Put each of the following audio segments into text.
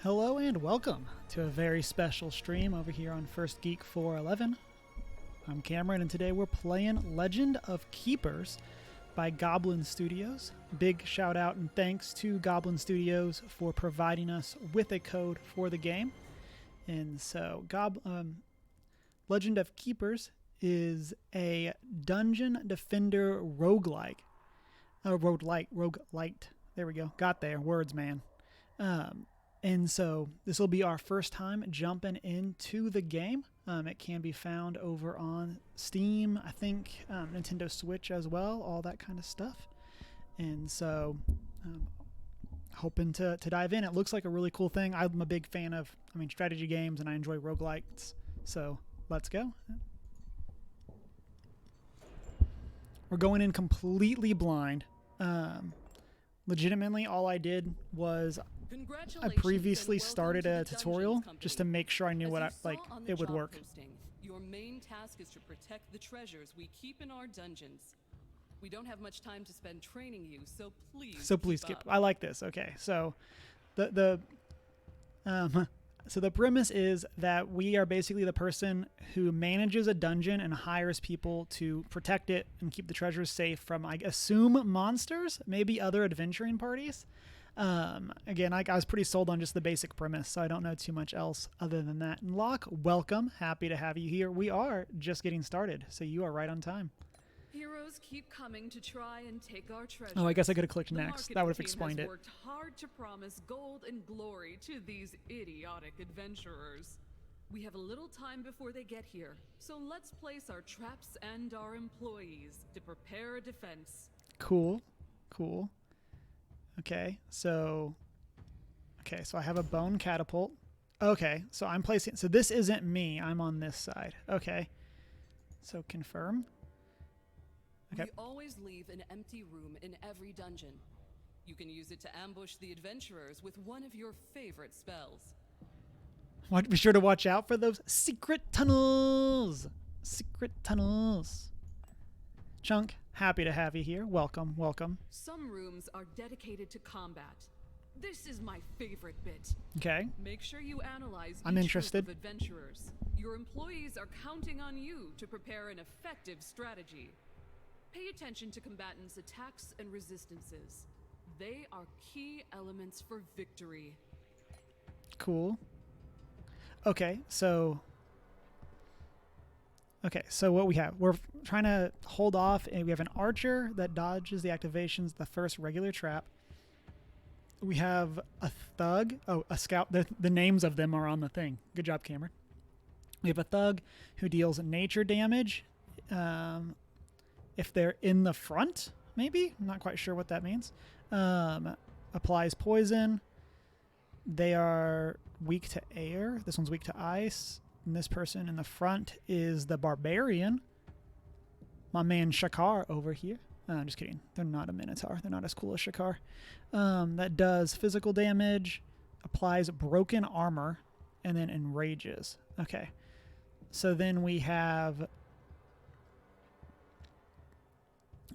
Hello and welcome to a very special stream over here on First Geek 411. I'm Cameron and today we're playing Legend of Keepers by Goblin Studios. Big shout out and thanks to Goblin Studios for providing us with a code for the game. And so Legend of Keepers is a dungeon defender roguelike. Roguelite. There we go. Got there. Words, man. And so this will be our first time jumping into the game. It can be found over on Steam, I think Nintendo Switch as well, all that kind of stuff. And so hoping to dive in. It looks like a really cool thing. I'm a big fan of, strategy games, and I enjoy roguelikes. So let's go. We're going in completely blind. Legitimately, all I did was I previously started a tutorial just to make sure I knew what it would work. Your main task is to protect the treasures we keep in our dungeons. We don't have much time to spend training you, so please keep up. I like this. Okay, so the premise is that we are basically the person who manages a dungeon and hires people to protect it and keep the treasures safe from, I assume, monsters, maybe other adventuring parties. Again, I was pretty sold on just the basic premise, so I don't know too much else other than that. And Locke, welcome. Happy to have you here. We are just getting started, so you are right on time. Heroes keep coming to try and take our treasures. Oh, I guess I could have clicked next. That would have explained it. Worked hard to promise gold and glory to these idiotic adventurers. We have a little time before they get here, so let's place our traps and our employees to prepare a defense. Cool. Okay, so I have a bone catapult. Okay, so I'm placing, so this isn't me. I'm on this side. Okay, so confirm. Okay. We always leave an empty room in every dungeon. You can use it to ambush the adventurers with one of your favorite spells. Be sure to watch out for those secret tunnels. Chunk, happy to have you here. Welcome. Some rooms are dedicated to combat. This is my favorite bit. Okay. Make sure you analyze I'm each interested. group of adventurers. Your employees are counting on you to prepare an effective strategy. Pay attention to combatants' attacks and resistances. They are key elements for victory. Cool. Okay, so what we have, we're trying to hold off, and we have an archer that dodges the activations, the first regular trap. We have a thug, a scout, the names of them are on the thing. Good job, Cameron. We have a thug who deals nature damage if they're in the front, maybe? I'm not quite sure what that means. Applies poison. They are weak to air. This one's weak to ice. And this person in the front is the barbarian. My man Shakar over here. I'm just kidding. They're not a minotaur. They're not as cool as Shakar. That does physical damage, applies broken armor, and then enrages. Okay. So then we have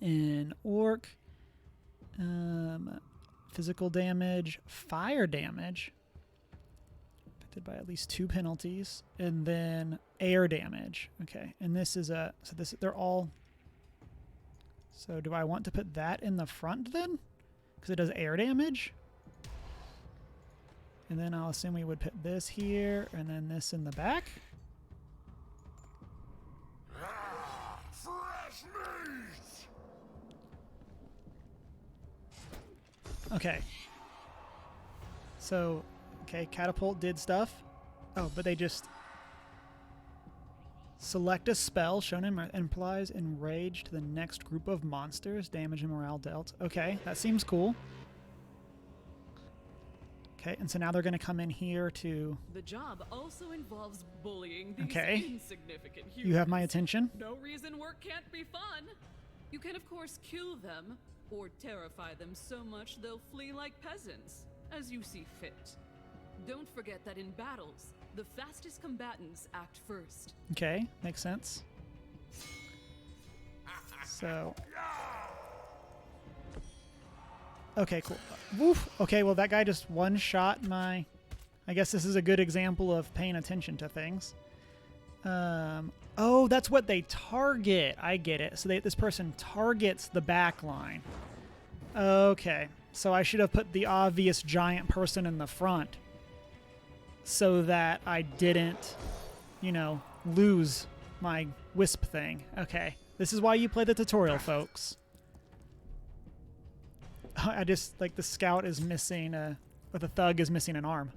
an orc. Physical damage, fire damage. By at least 2 penalties, and then air damage. Okay, and this is they're all. So do I want to put that in the front then? Because it does air damage. And then I'll assume we would put this here, and then this in the back. Fresh meat! Okay. So. Okay, catapult did stuff. Oh, but they just select a spell shown implies enrage to the next group of monsters, damage and morale dealt. Okay, that seems cool. Okay, and so now they're going to come in here to... The job also involves bullying these insignificant humans. You have my attention. No reason work can't be fun. You can, of course, kill them or terrify them so much they'll flee like peasants, as you see fit. Don't forget that in battles, the fastest combatants act first. Okay, makes sense. So... Okay, cool. Woof. Okay, well, that guy just one-shot my... I guess this is a good example of paying attention to things. Oh, that's what they target. I get it. So this person targets the back line. Okay. So I should have put the obvious giant person in the front so that I didn't, you know, lose my wisp thing. Okay. This is why you play the tutorial, folks. I just, like, the scout is missing, or the thug is missing an arm.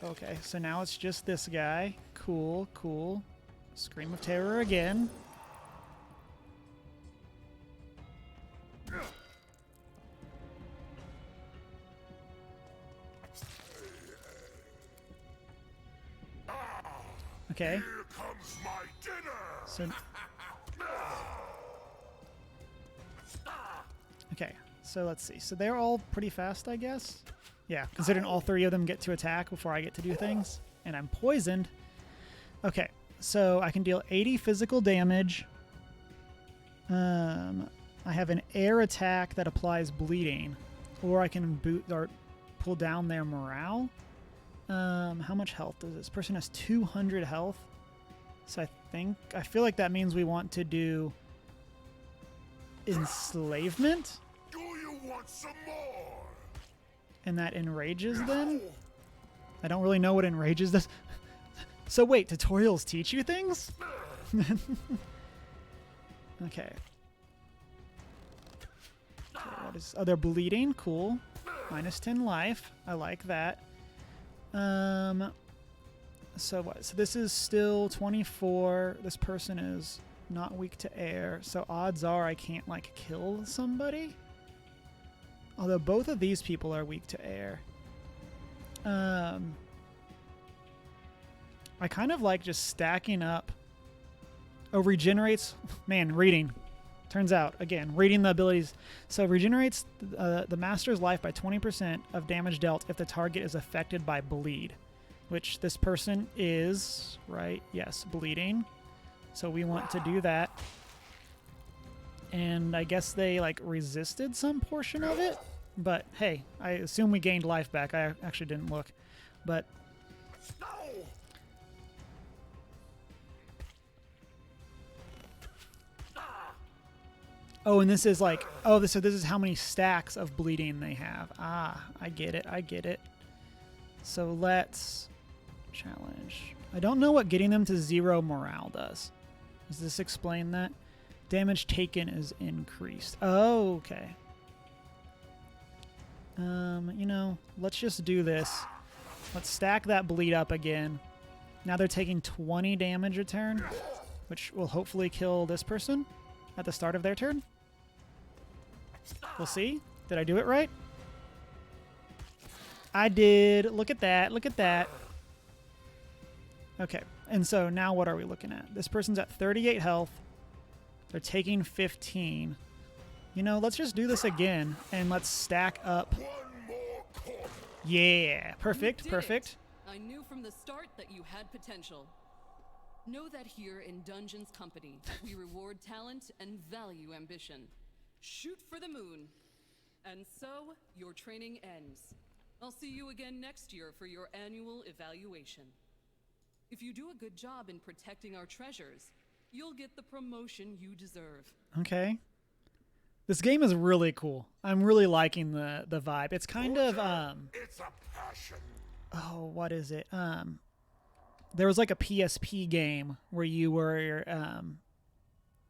Okay, so now it's just this guy. Cool, cool. Scream of Terror again. Okay. Here comes my dinner. So okay, so let's see. So they're all pretty fast, I guess. Yeah, considering all three of them get to attack before I get to do things. And I'm poisoned. Okay, so I can deal 80 physical damage. I have an air attack that applies bleeding. Or I can boot or pull down their morale. How much health does this person has 200 health? So I feel like that means we want to do enslavement. Do you want some more? And that enrages them? I don't really know what enrages does. So wait, tutorials teach you things? Okay. What is, oh, they're bleeding. Cool. Minus 10 life. I like that. So what? So this is still 24. This person is not weak to air. So odds are I can't, like, kill somebody. Although both of these people are weak to air. I kind of like just stacking up. Oh, regenerates. Man, reading. Turns out, again, reading the abilities. So regenerates the master's life by 20% of damage dealt if the target is affected by bleed. Which this person is, right? Yes, bleeding. So we want to do that. And I guess they, like, resisted some portion of it. But, hey, I assume we gained life back. I actually didn't look. But... Oh, and this is like... Oh, so this is how many stacks of bleeding they have. Ah, I get it. I get it. So let's... Challenge. I don't know what getting them to 0 morale does. Does this explain that? Damage taken is increased. Oh, okay. You know, let's just do this. Let's stack that bleed up again. Now they're taking 20 damage a turn, which will hopefully kill this person at the start of their turn. We'll see. Did I do it right? I did. Look at that. Look at that. Okay. And so now what are we looking at? This person's at 38 health. They're taking 15. You know, let's just do this again, and let's stack up. One more corner. Yeah, perfect, You did perfect. it. I knew from the start that you had potential. Know that here in Dungeons Company, we reward talent and value ambition. Shoot for the moon. And so, your training ends. I'll see you again next year for your annual evaluation. If you do a good job in protecting our treasures, you'll get the promotion you deserve. Okay. This game is really cool. I'm really liking the vibe. It's kind of It's a passion. oh, what is it? There was like a PSP game where you were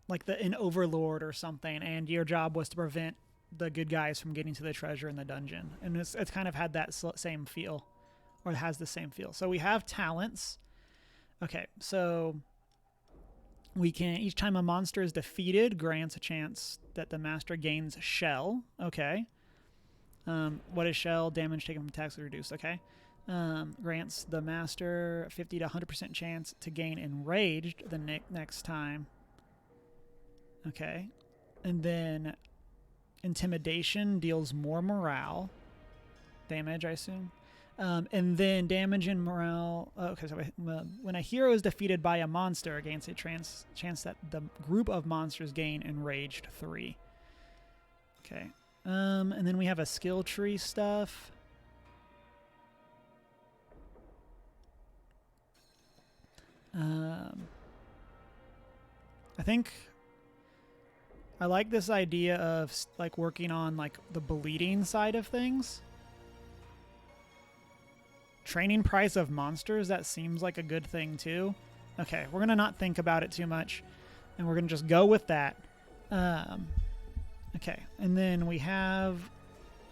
like an overlord or something, and your job was to prevent the good guys from getting to the treasure in the dungeon. And it's kind of had that same feel, or it has the same feel. So we have talents. Okay, so we can, each time a monster is defeated, grants a chance that the master gains shell. Okay. What is shell? Damage taken from attacks reduced. Okay. Grants the master 50 to 100% chance to gain enraged the next time. Okay. And then intimidation deals more morale damage, I assume. And then damage and morale. Okay, so when a hero is defeated by a monster, gains a chance that the group of monsters gain enraged 3. Okay. And then we have a skill tree stuff. I think I like this idea of like working on like the bleeding side of things. Training price of monsters, that seems like a good thing too. Okay, we're gonna not think about it too much, and we're gonna just go with that. Okay, and then we have,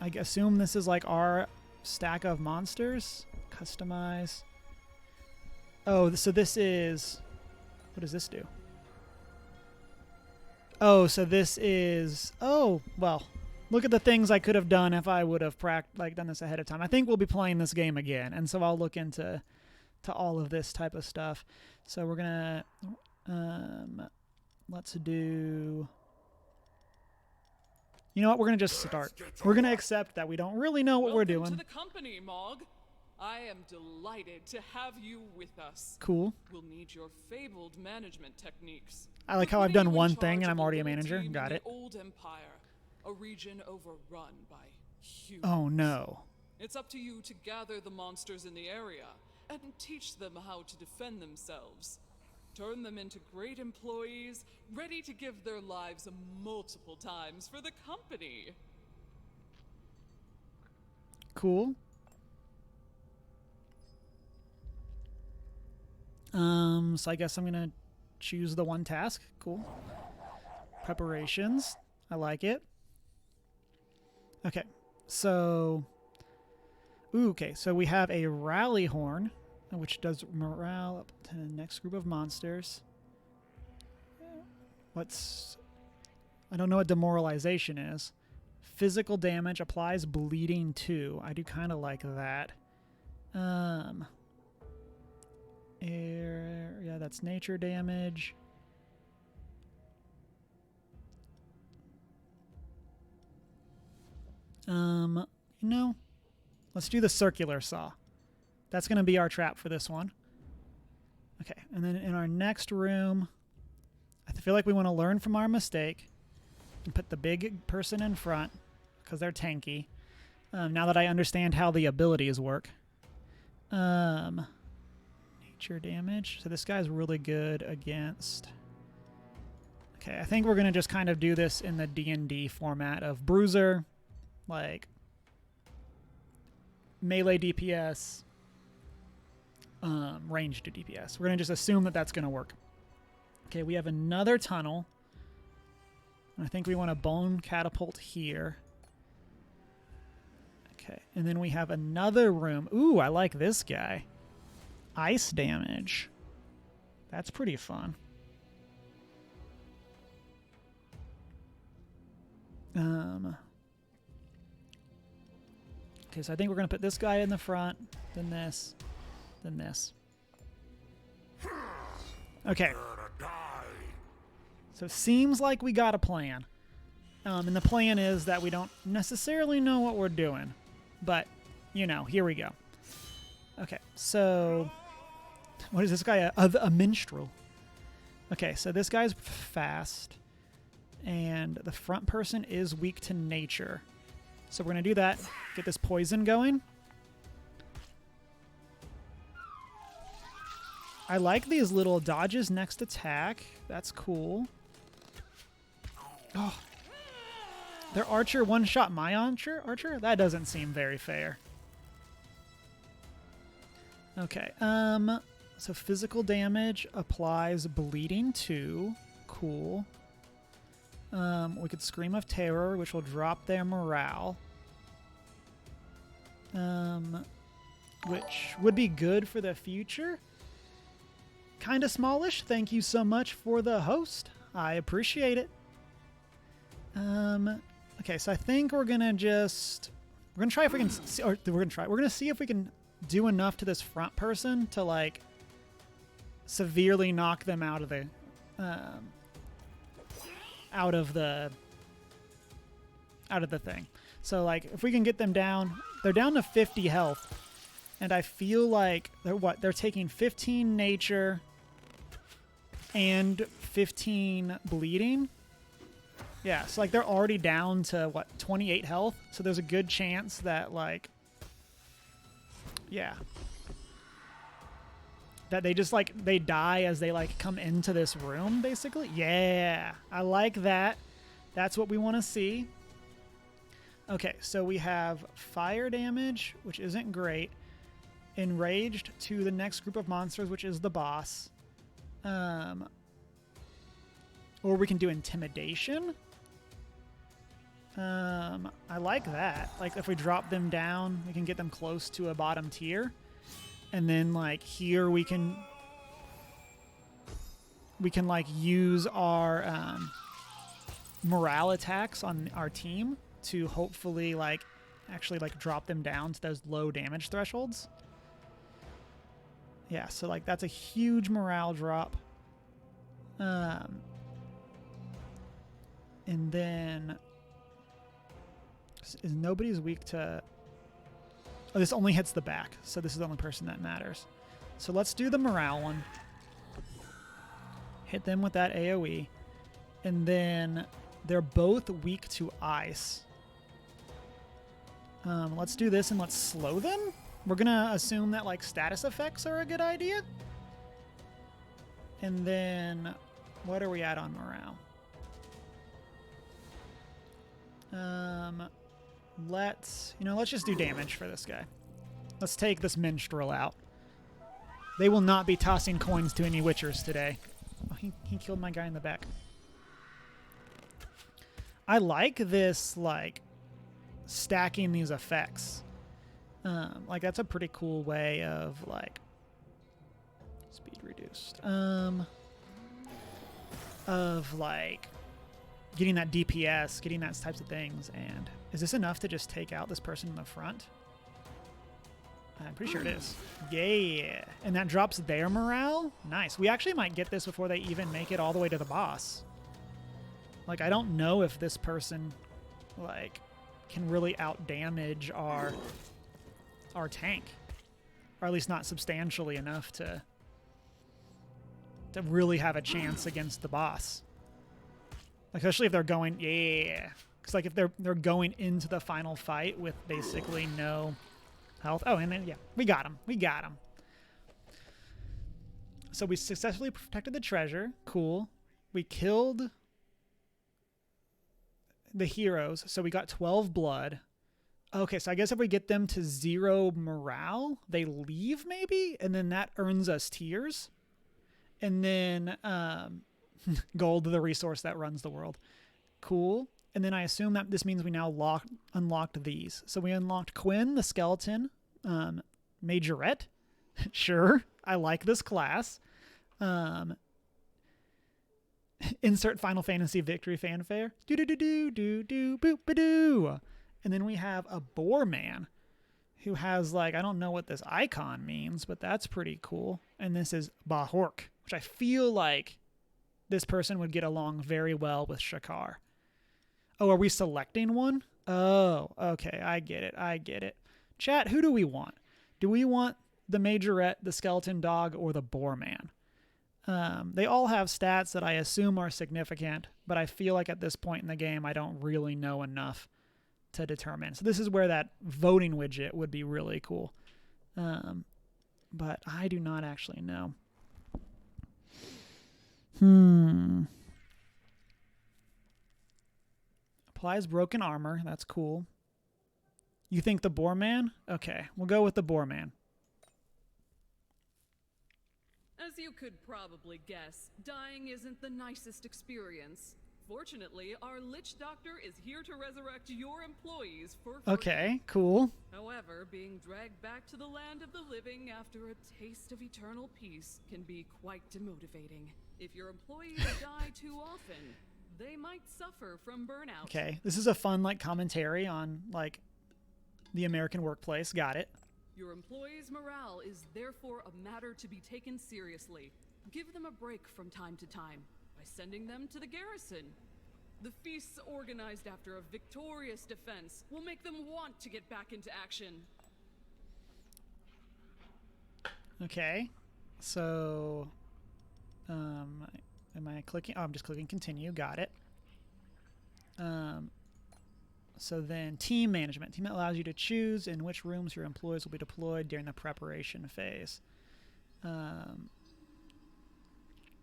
I assume this is like our stack of monsters. Customize. Oh, so this is, what does this do? Oh, so this is, oh, well, look at the things I could have done if I would have done this ahead of time. I think we'll be playing this game again, and so I'll look into all of this type of stuff. So we're gonna, let's do, you know what, we're gonna just start. We're gonna accept that we don't really know what we're doing. Welcome to the company, Mog. I am delighted to have you with us. Cool. We'll need your fabled management techniques. I like how I've done one thing and I'm already a manager. Got it. Old Empire, a region overrun by humans. Oh no. It's up to you to gather the monsters in the area and teach them how to defend themselves. Turn them into great employees, ready to give their lives multiple times for the company. Cool. So I guess I'm gonna choose the one task. Cool. Preparations. I like it. Okay. So, okay. So we have a rally horn, which does morale up to the next group of monsters. I don't know what demoralization is. Physical damage applies bleeding too. I do kind of like that. Yeah, that's nature damage. You know, let's do the circular saw. That's going to be our trap for this one. Okay, and then in our next room, I feel like we want to learn from our mistake and put the big person in front because they're tanky. Now that I understand how the abilities work. Nature damage. So this guy's really good against... Okay, I think we're going to just kind of do this in the D&D format of bruiser, like melee DPS, ranged DPS. We're going to just assume that that's going to work. Okay, we have another tunnel. I think we want a bone catapult here. Okay, and then we have another room. Ooh, I like this guy. Ice damage. That's pretty fun. Okay, so I think we're going to put this guy in the front, then this, then this. Okay. So it seems like we got a plan. And the plan is that we don't necessarily know what we're doing. But, you know, here we go. Okay, so... What is this guy? A minstrel. Okay, so this guy's fast. And the front person is weak to nature. So we're going to do that. Get this poison going. I like these little dodges next attack. That's cool. Oh. Their archer one-shot my archer? That doesn't seem very fair. Okay, so physical damage applies bleeding too. Cool. We could Scream of Terror, which will drop their morale. Which would be good for the future. Kinda smallish. Thank you so much for the host. I appreciate it. Okay, so I think we're gonna try if we can see, or we're gonna see if we can do enough to this front person to like severely knock them out of the thing. So like if we can get them down, they're down to 50 health, and I feel like they're taking 15 nature and 15 bleeding. Yeah, so like they're already down to 28 health, so there's a good chance that like That they just like they die as they like come into this room, basically. Yeah, I like that. That's what we want to see. Okay, so we have fire damage, which isn't great. Enraged to the next group of monsters, which is the boss. Or we can do intimidation. I like that. Like if we drop them down, we can get them close to a bottom tier. And then like here we can like use our morale attacks on our team to hopefully like actually like drop them down to those low damage thresholds. Yeah, so like that's a huge morale drop. And then is nobody's weak to... Oh, this only hits the back, so this is the only person that matters. So let's do the morale one. Hit them with that AoE. And then they're both weak to ice. Let's do this and let's slow them. We're going to assume that like status effects are a good idea. And then what are we at on morale? Let's just do damage for this guy. Let's take this minstrel out. They will not be tossing coins to any witchers today. Oh, he killed my guy in the back. I like this, like, stacking these effects. Like, that's a pretty cool way of, like, speed reduced. Of, like, getting that DPS, getting that types of things. And is this enough to just take out this person in the front? I'm pretty sure it is. Yeah. And that drops their morale. Nice. We actually might get this before they even make it all the way to the boss. Like, I don't know if this person, like, can really out-damage our tank. Or at least not substantially enough to really have a chance against the boss. Like, especially if they're going... Yeah. Because, like, if they're going into the final fight with basically no health. Oh, and then, yeah, we got him. We got him. So we successfully protected the treasure. Cool. We killed the heroes. So we got 12 blood. Okay, so I guess if we get them to 0 morale, they leave maybe? And then that earns us tiers. And then gold, the resource that runs the world. Cool. And then I assume that this means we now unlocked these. So we unlocked Quinn, the skeleton, Majorette. Sure, I like this class. Insert Final Fantasy victory fanfare. Do do do do do do boop ba doo. And then we have a boar man who has like, I don't know what this icon means, but that's pretty cool. And this is Bahork, which I feel like this person would get along very well with Shakar. Oh, are we selecting one? Oh, okay. I get it. I get it. Chat, who do we want? Do we want the Majorette, the skeleton dog, or the boar man? They all have stats that I assume are significant, but I feel like at this point in the game, I don't really know enough to determine. So this is where that voting widget would be really cool. But I do not actually know. Applies broken armor. That's cool. You think the boar man? Okay, we'll go with the boar man. As you could probably guess, dying isn't the nicest experience. Fortunately, our Lich Doctor is here to resurrect your employees for free. Okay, cool. However, being dragged back to the land of the living after a taste of eternal peace can be quite demotivating. If your employees die too often, they might suffer from burnout. Okay, this is a fun like commentary on like the American workplace. Got it. Your employees' morale is therefore a matter to be taken seriously. Give them a break from time to time by sending them to the garrison. The feasts organized after a victorious defense will make them want to get back into action. Okay, so am I clicking? Oh, I'm just clicking continue. Got it. So then team management. Team allows you to choose in which rooms your employees will be deployed during the preparation phase.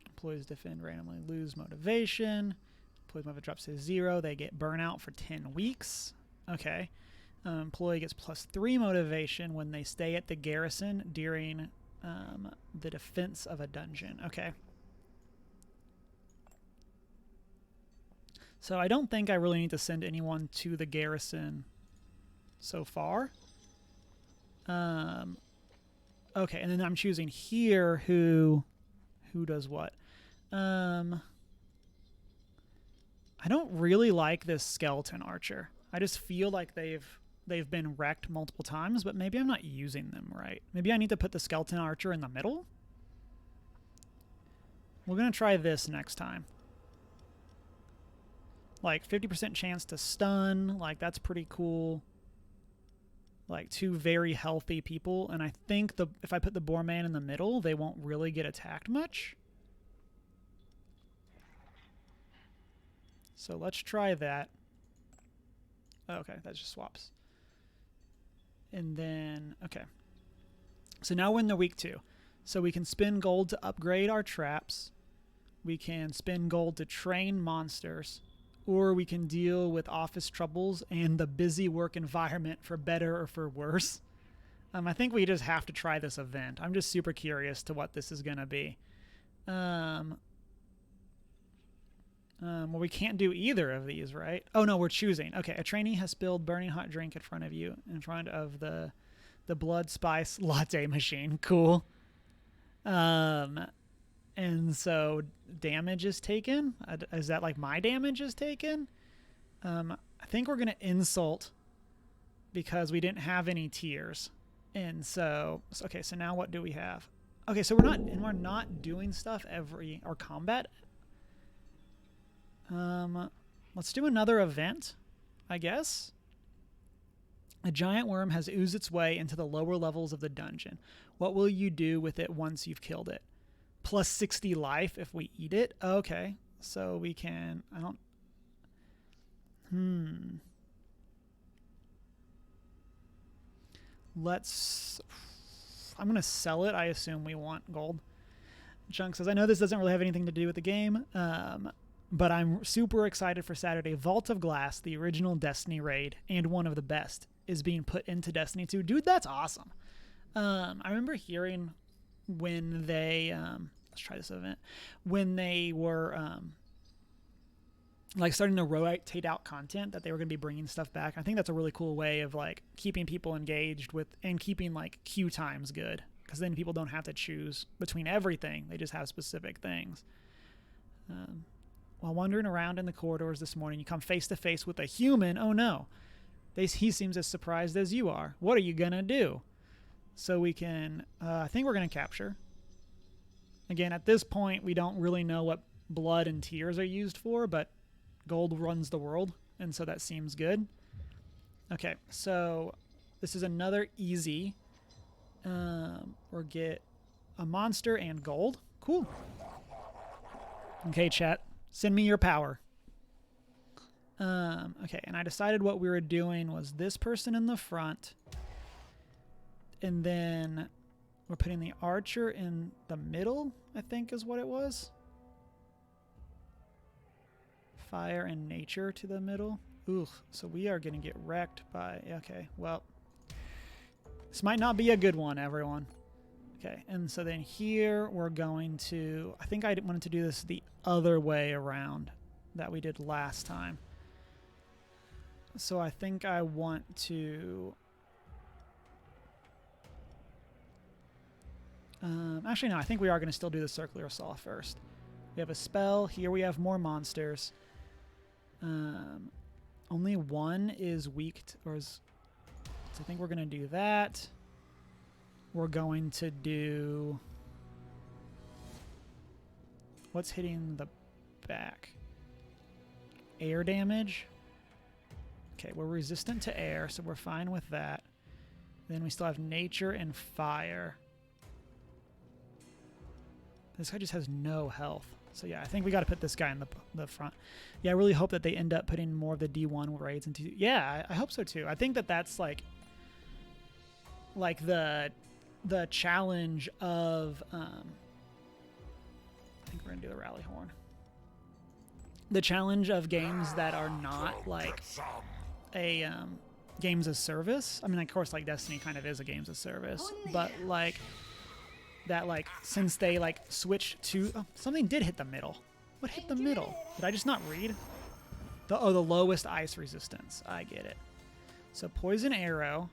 Employees defend randomly, lose motivation. Employees motivation drops to 0. They get burnout for 10 weeks. Okay. Employee gets +3 motivation when they stay at the garrison during the defense of a dungeon. Okay. So I don't think I really need to send anyone to the garrison so far. Okay, and then I'm choosing here who does what. I don't really like this skeleton archer. I just feel like they've been wrecked multiple times, but maybe I'm not using them right. Maybe I need to put the skeleton archer in the middle. We're going to try this next time. Like 50% chance to stun, like that's pretty cool. Like 2 very healthy people, and I think if I put the boar man in the middle, they won't really get attacked much. So let's try that. Oh, okay, that just swaps. And then, okay. So now we're in the week 2. So we can spend gold to upgrade our traps. We can spend gold to train monsters. Or we can deal with office troubles and the busy work environment for better or for worse. I think we just have to try this event. I'm just super curious to what this is going to be. Well, we can't do either of these, right? Oh, no, we're choosing. Okay, a trainee has spilled burning hot drink in front of you, in front of the blood spice latte machine. Cool. And so damage is taken. Is that like my damage is taken? I think we're going to insult because we didn't have any tears. And so, okay, so now what do we have? Okay, so we're not doing stuff or combat. Let's do another event, I guess. A giant worm has oozed its way into the lower levels of the dungeon. What will you do with it once you've killed it? Plus 60 life if we eat it. Okay, so we can. I'm gonna sell it. I assume we want gold. Chunk says, I know this doesn't really have anything to do with the game, but I'm super excited for Saturday. Vault of Glass, the original Destiny raid, and one of the best, is being put into Destiny 2. Dude, that's awesome. I remember hearing when they let's try this event, when they were like starting to rotate out content, that they were going to be bringing stuff back. I think that's a really cool way of like keeping people engaged with and keeping like queue times good, because then people don't have to choose between everything. They just have specific things. While wandering around in the corridors this morning, you come face to face with a human. Oh no, he seems as surprised as you are. What are you gonna do? So we can, I think we're going to capture. Again, at this point, we don't really know what blood and tears are used for, but gold runs the world, and so that seems good. Okay, so this is another easy. Or get a monster and gold. Cool. Okay, chat. Send me your power. Okay, and I decided what we were doing was this person in the front. And then we're putting the archer in the middle, I think is what it was. Fire and nature to the middle. Ooh, so we are going to get wrecked by... Okay, well. This might not be a good one, everyone. Okay, and so then here we're going to... I think I wanted to do this the other way around that we did last time. So I think I want to... actually, no, I think we are going to still do the circular assault first. We have a spell. Here we have more monsters. Only one is weak, so I think we're going to do that. We're going to do... What's hitting the back? Air damage. Okay, we're resistant to air, so we're fine with that. Then we still have nature and fire. This guy just has no health. So yeah, I think we got to put this guy in the front. Yeah, I really hope that they end up putting more of the D1 raids into... Yeah, I hope so too. I think that that's like the the challenge of I think we're gonna do the rally horn. The challenge of games that are not like Some. a games as service. I mean, of course, like Destiny kind of is a games as service, but like that, like since they like switched to something did hit the middle. What hit the middle? Did I just not read? The lowest ice resistance. I get it. So poison arrow.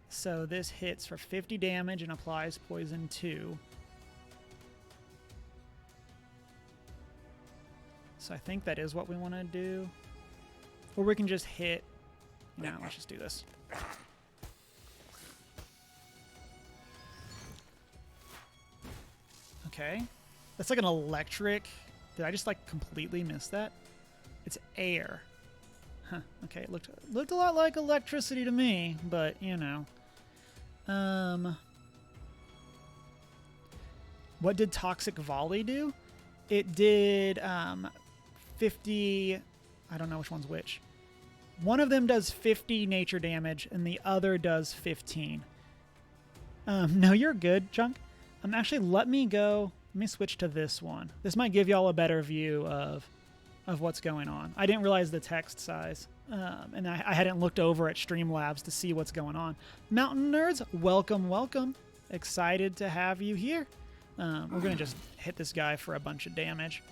So this hits for 50 damage and applies poison 2. So I think that is what we want to do. Or we can just hit. No, let's just do this. Okay. That's like an electric. Did I just like completely miss that? It's air. Huh. Okay, it looked a lot like electricity to me, but you know. What did Toxic Volley do? It did 50. I don't know which one's which. One of them does 50 nature damage, and the other does 15. No, you're good, Chunk. Actually, let me go. Let me switch to this one. This might give y'all a better view of what's going on. I didn't realize the text size, and I hadn't looked over at Streamlabs to see what's going on. Mountain Nerds, welcome, welcome. Excited to have you here. We're going to just hit this guy for a bunch of damage.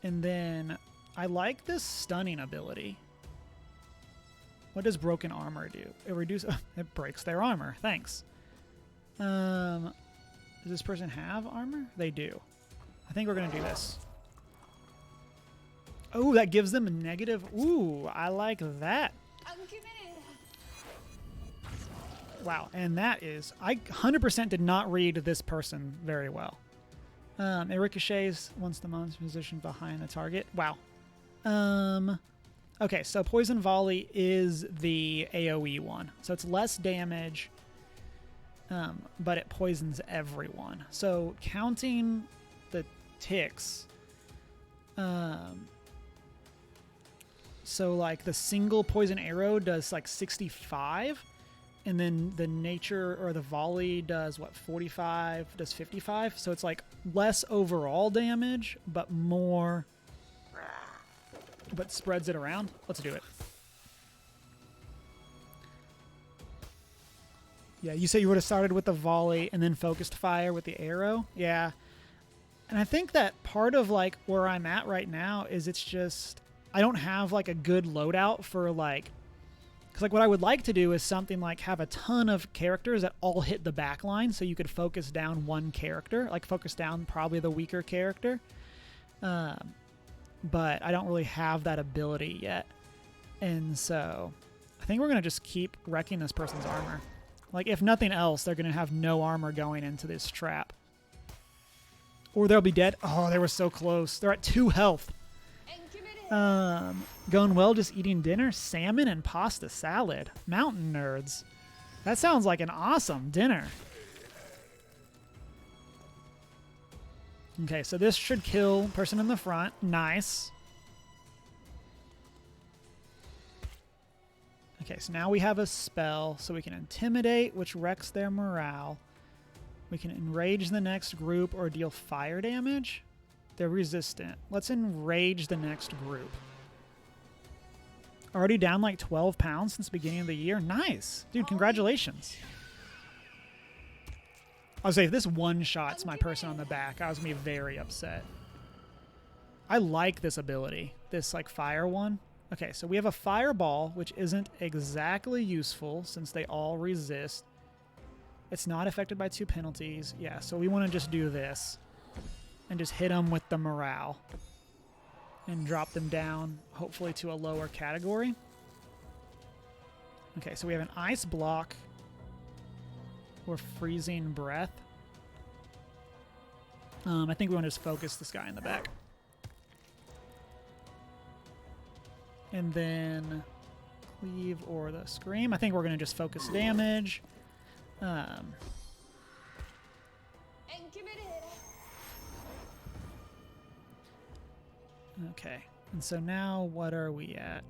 And then I like this stunning ability. What does broken armor do? It reduces. It breaks their armor. Thanks. Does this person have armor? They do. I think we're going to do this. Oh, that gives them a negative. Ooh, I like that. Wow, and that is... I 100% did not read this person very well. It ricochets once the monster's positioned behind the target. Wow. Okay, so Poison Volley is the AoE one. So it's less damage, but it poisons everyone. So counting the ticks... so like the single poison arrow does like 65, and then the nature or the volley does what, 45, does 55. So it's like less overall damage, but more, but spreads it around. Let's do it. Yeah, you said you would have started with the volley and then focused fire with the arrow. Yeah. And I think that part of like where I'm at right now is it's just, I don't have like a good loadout for like, because like what I would like to do is something like have a ton of characters that all hit the back line, so you could focus down one character, like focus down probably the weaker character. But I don't really have that ability yet. And so I think we're going to just keep wrecking this person's armor. Like if nothing else, they're going to have no armor going into this trap. Or they'll be dead. Oh, they were so close. They're at 2 health. Going well, just eating dinner, salmon and pasta salad. Mountain Nerds. That sounds like an awesome dinner. Okay, so this should kill person in the front. Nice. Okay, so now we have a spell, so we can intimidate, which wrecks their morale. We can enrage the next group or deal fire damage. They're resistant. Let's enrage the next group. Already down like 12 pounds since the beginning of the year. Nice. Dude, congratulations. I was saying, if this one-shots my person on the back, I was going to be very upset. I like this ability. This like fire one. Okay, so we have a fireball, which isn't exactly useful since they all resist. It's not affected by 2 penalties. Yeah, so we want to just do this. And just hit them with the morale. And drop them down, hopefully to a lower category. Okay, so we have an ice block. Or freezing breath. I think we want to just focus this guy in the back. And then cleave or the scream. I think we're going to just focus damage. Okay, and so now what are we at?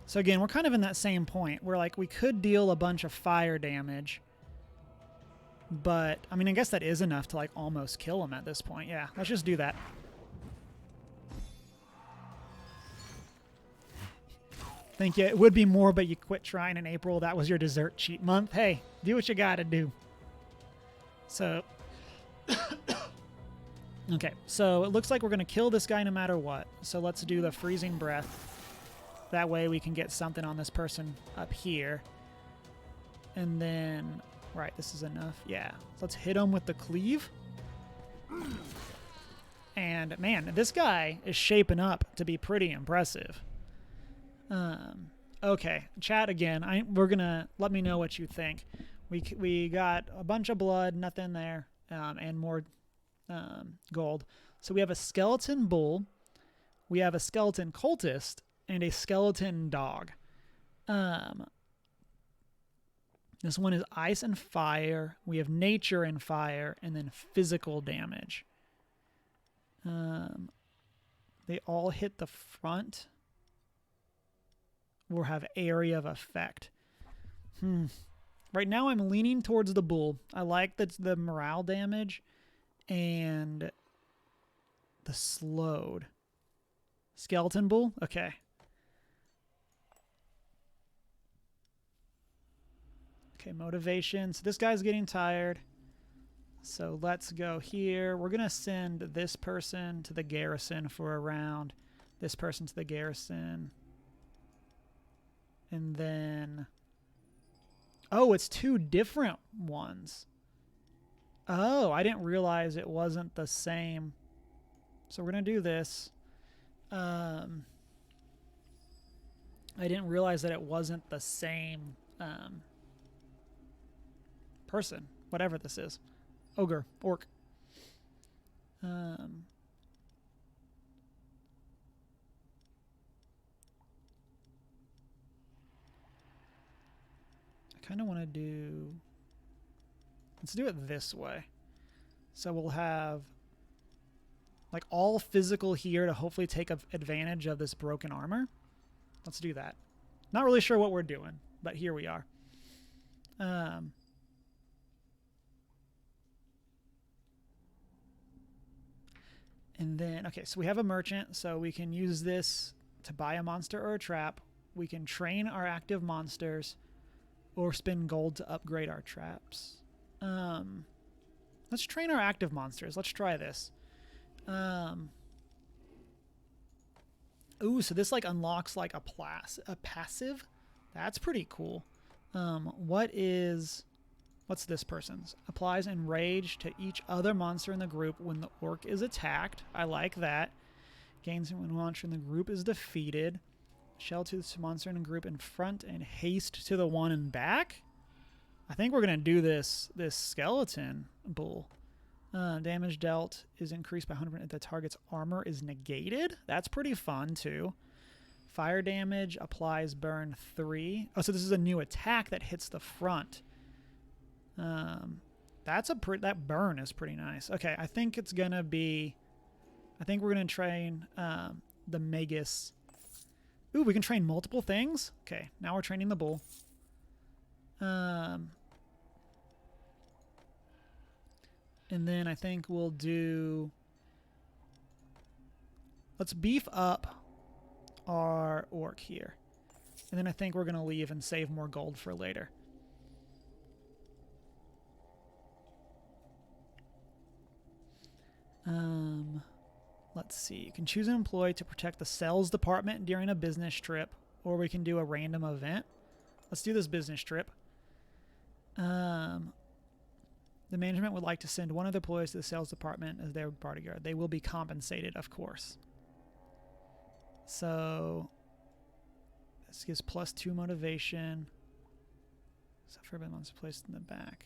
So again, we're kind of in that same point where like we could deal a bunch of fire damage But, I mean, I guess that is enough to, like, almost kill him at this point. Yeah, let's just do that. Think it would be more, but you quit trying in April. That was your dessert cheat month. Hey, do what you gotta do. So, okay, so it looks like we're gonna kill this guy no matter what. So let's do the freezing breath. That way we can get something on this person up here. And then, right, this is enough. Yeah, let's hit him with the cleave. And man, this guy is shaping up to be pretty impressive. Okay, chat again. We're gonna let me know what you think. We got a bunch of blood, nothing there, and more gold. So we have a skeleton bull, we have a skeleton cultist, and a skeleton dog. This one is ice and fire. We have nature and fire, and then physical damage. They all hit the front or have area of effect. Right now I'm leaning towards the bull. I like the morale damage and the slowed. Skeleton bull? Okay. Okay, motivation. So this guy's getting tired. So let's go here. We're going to send this person to the garrison for a round. This person to the garrison. And then... Oh, it's two different ones. Oh, I didn't realize it wasn't the same. So we're going to do this. I didn't realize that it wasn't the same person. Whatever this is. Ogre. Orc. Kind of want to do, let's do it this way. So we'll have like all physical here to hopefully take advantage of this broken armor. Let's do that. Not really sure what we're doing, but here we are. And then, okay, so we have a merchant, so we can use this to buy a monster or a trap. We can train our active monsters or spend gold to upgrade our traps. Let's train our active monsters. Let's try this. Ooh, so this like unlocks like a passive. That's pretty cool. What's this person's? Applies enrage to each other monster in the group when the orc is attacked. I like that. Gains when monster in the group is defeated. Shell to the monster in a group in front and haste to the one in back. I think we're going to do this skeleton bull. Damage dealt is increased by 100% if the target's armor is negated. That's pretty fun too. Fire damage applies burn 3. Oh, so this is a new attack that hits the front. That burn is pretty nice. Okay, I think we're going to train the Magus. Ooh, we can train multiple things? Okay, now we're training the bull. And then I think we'll do... Let's beef up our orc here. And then I think we're going to leave and save more gold for later. Let's see. You can choose an employee to protect the sales department during a business trip, or we can do a random event. Let's do this business trip. The management would like to send one of the employees to the sales department as their bodyguard. They will be compensated, of course. So this gives +2 motivation. Except for everyone wants placed in the back.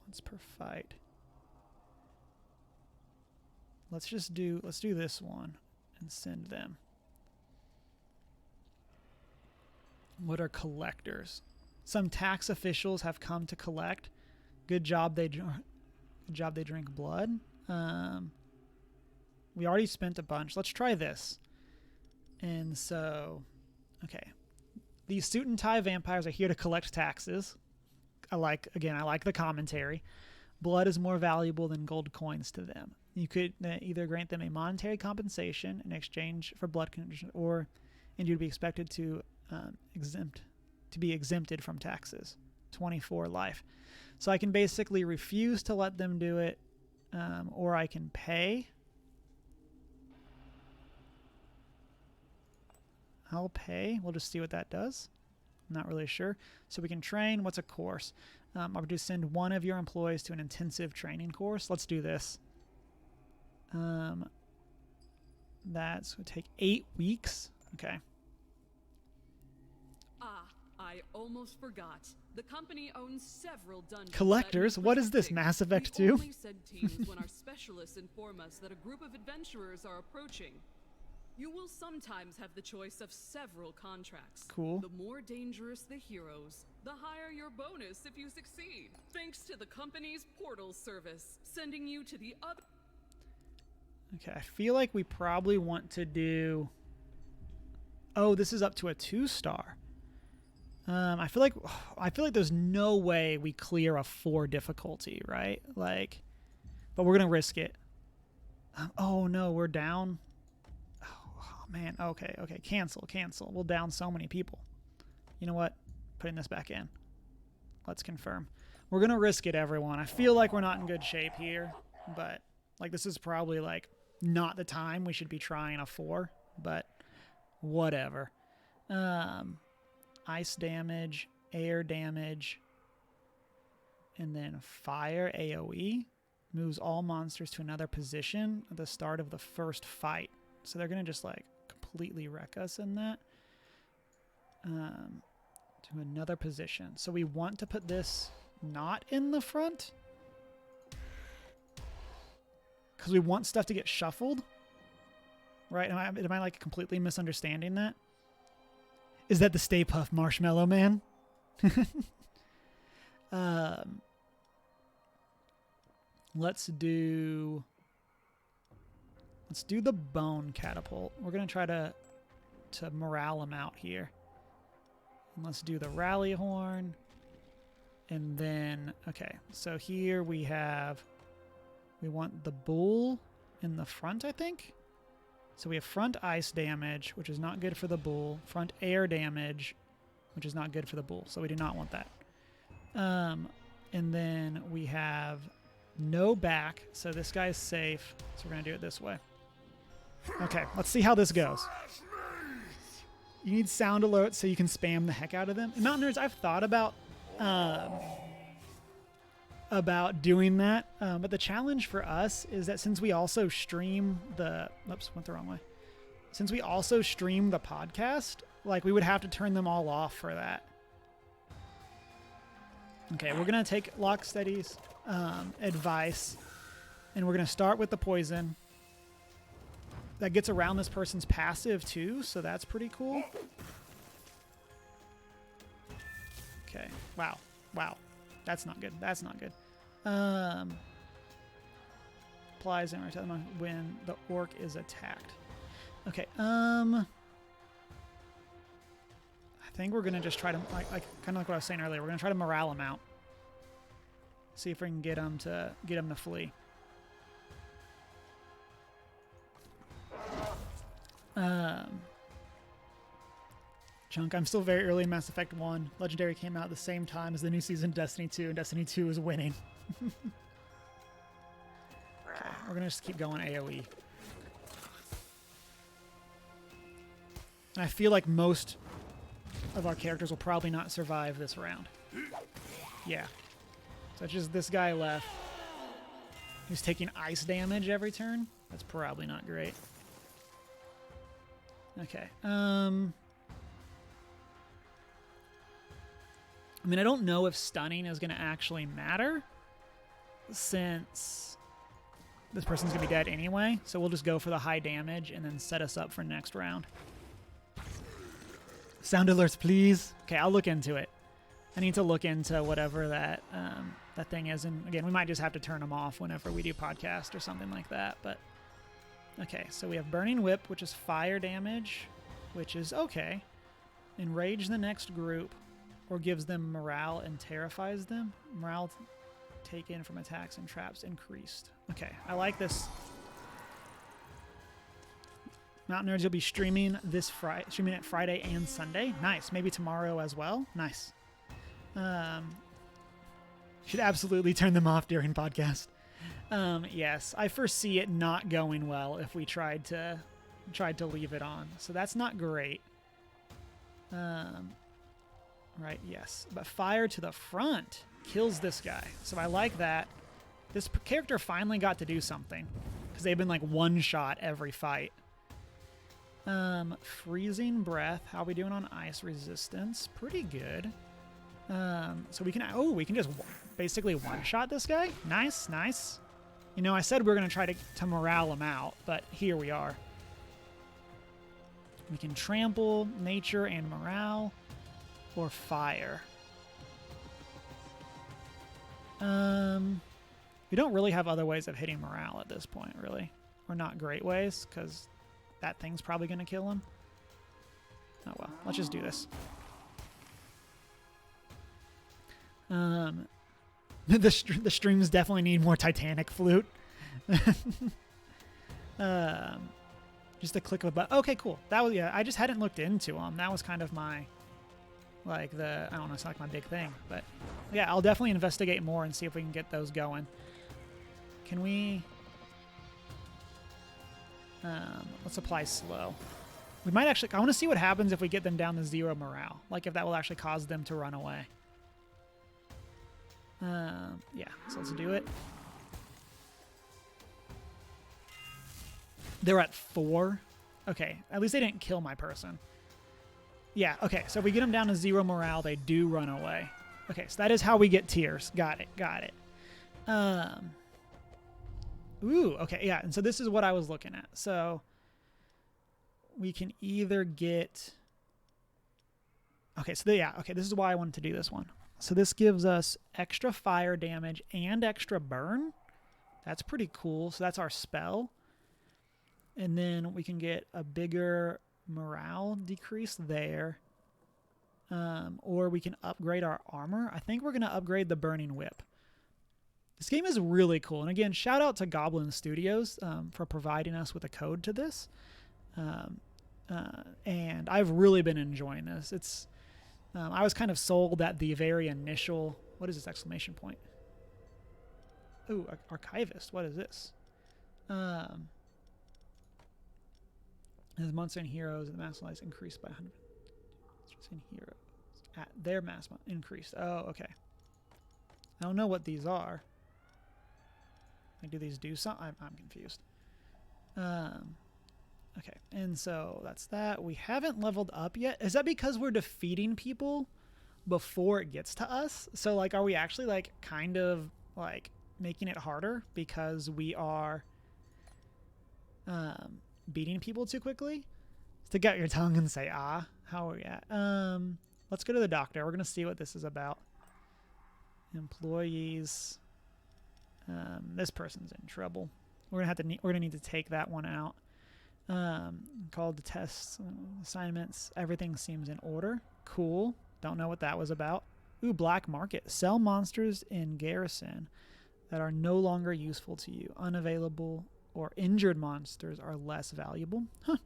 Once per fight. Let's do this one and send them. What are collectors? Some tax officials have come to collect. Good job they drink blood. We already spent a bunch. Let's try this. And so, okay. These suit and tie vampires are here to collect taxes. I like the commentary. Blood is more valuable than gold coins to them. You could either grant them a monetary compensation in exchange for blood condition, and you'd be expected to be exempted from taxes. 24 life. So I can basically refuse to let them do it, or I can pay. I'll pay. We'll just see what that does. Not really sure. So we can train. What's a course? I would just send one of your employees to an intensive training course. Let's do this. That's would take 8 weeks. Okay. Ah, I almost forgot. The company owns several dungeons. Collectors? What is this, Mass Effect 2? We only send teams when our specialists inform us that a group of adventurers are approaching. You will sometimes have the choice of several contracts. Cool. The more dangerous the heroes, the higher your bonus if you succeed. Thanks to the company's portal service, sending you to the other... Okay, I feel like we probably want to do... Oh, this is up to a 2-star. I feel like there's no way we clear a 4 difficulty, right? Like, but we're gonna risk it. Oh no, we're down. Oh man. Okay. Cancel. We'll down so many people. You know what? Putting this back in. Let's confirm. We're gonna risk it, everyone. I feel like we're not in good shape here, but like this is probably like not the time we should be trying a 4, but whatever. Ice damage, air damage, and then fire AoE moves all monsters to another position at the start of the first fight. So they're going to just like completely wreck us in that. To another position. So we want to put this not in the front because we want stuff to get shuffled. Right? Am I like completely misunderstanding that? Is that the Stay Puft Marshmallow Man? Let's do the bone catapult. We're gonna try to morale him out here. And let's do the rally horn. And then okay, so here we want the bull in the front, I think. So we have front ice damage, which is not good for the bull. Front air damage, which is not good for the bull. So we do not want that. And then we have no back. So this guy's safe. So we're going to do it this way. Okay, let's see how this goes. You need sound alerts so you can spam the heck out of them. And Mountain Nerds, I've thought about doing that, but the challenge for us is that since we also stream since we also stream the podcast, like we would have to turn them all off for that. Okay, we're gonna take Locksteady's advice, and we're gonna start with the poison. That gets around this person's passive too, so that's pretty cool. Okay, wow. That's not good. Applies and when the orc is attacked. Okay, I think we're gonna just try to like kind of like what I was saying earlier. We're gonna try to morale him out. See if we can get him to flee. Chunk, I'm still very early in Mass Effect 1. Legendary came out at the same time as the new season of Destiny 2, and Destiny 2 is winning. Okay, we're going to just keep going AoE. And I feel like most of our characters will probably not survive this round. Yeah. So it's just this guy left. He's taking ice damage every turn. That's probably not great. Okay. I mean, I don't know if stunning is going to actually matter since this person's going to be dead anyway. So we'll just go for the high damage and then set us up for next round. Sound alerts, please. Okay, I'll look into it. I need to look into whatever that thing is. And again, we might just have to turn them off whenever we do podcast or something like that. But okay, so we have Burning Whip, which is fire damage, which is okay. Enrage the next group. Or gives them morale and terrifies them. Morale taken from attacks and traps increased. Okay, I like this. Mountain Nerds, you'll be streaming streaming it Friday and Sunday. Nice. Maybe tomorrow as well. Nice. Should absolutely turn them off during podcast. Yes, I foresee it not going well if we tried to leave it on. So that's not great. Right, yes. But fire to the front kills this guy. So I like that. This character finally got to do something because they've been like one shot every fight. Freezing breath. How are we doing on ice resistance? Pretty good. So we can just basically one-shot this guy. Nice, nice. You know, I said we were going to try to morale him out, but here we are. We can trample, nature, and morale, or fire. We don't really have other ways of hitting morale at this point, really. Or not great ways, because that thing's probably going to kill him. Oh well, let's just do this. The streams definitely need more Titanic flute. Just a click of a button. Okay, cool. That was, yeah, I just hadn't looked into them. That was kind of my, I don't know, it's not like my big thing. But yeah, I'll definitely investigate more and see if we can get those going. Can we... let's apply slow. We might actually... I want to see what happens if we get them down to 0 morale. Like if that will actually cause them to run away. Yeah, so let's do it. They're at 4. Okay, at least they didn't kill my person. Yeah, okay, so if we get them down to 0 morale, they do run away. Okay, so that is how we get tiers. Got it, got it. Ooh, okay, yeah, and so this is what I was looking at. So we can either get... Okay, so yeah, okay, this is why I wanted to do this one. So this gives us extra fire damage and extra burn. That's pretty cool. So that's our spell. And then we can get a bigger morale decrease there. Or we can upgrade our armor. I think we're going to upgrade the Burning Whip. This game is really cool. And again, shout out to Goblin Studios for providing us with a code to this. And I've really been enjoying this. It's... I was kind of sold at the very initial... What is this exclamation point? Ooh, Archivist. What is this? As monster and heroes and the mass lives increased by 100. And heroes at their mass increased. Oh, okay. I don't know what these are. Like, do these do something? I'm confused. Okay, and so that's that. We haven't leveled up yet. Is that because we're defeating people before it gets to us? So, like, are we actually, like, kind of, like, making it harder because we are beating people too quickly? Stick out your tongue and say, ah. How are we at? Let's go to the doctor. We're going to see what this is about. Employees. This person's in trouble. We're gonna need to take that one out. Called the tests, assignments, everything seems in order. Cool. Don't know what that was about. Ooh, black market. Sell monsters in garrison that are no longer useful to you. Unavailable or injured monsters are less valuable. Huh.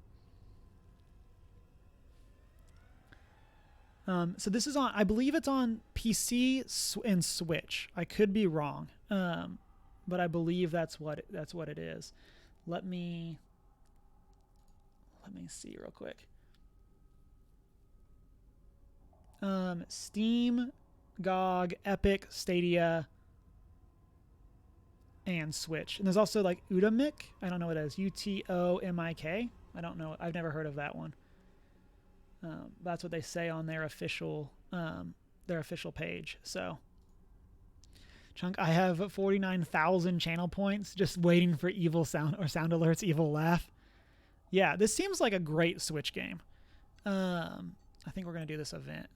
So this is on, I believe it's on PC and Switch. I could be wrong. But I believe that's what it is. Let me see real quick. Steam, GOG, Epic, Stadia, and Switch. And there's also like Utomik. I don't know what it is. UTOMIK. I don't know. I've never heard of that one. That's what they say on their official page. So, Chunk, I have 49,000 channel points just waiting for evil sound or Sound Alert's evil laugh. Yeah, this seems like a great Switch game. I think we're going to do this event.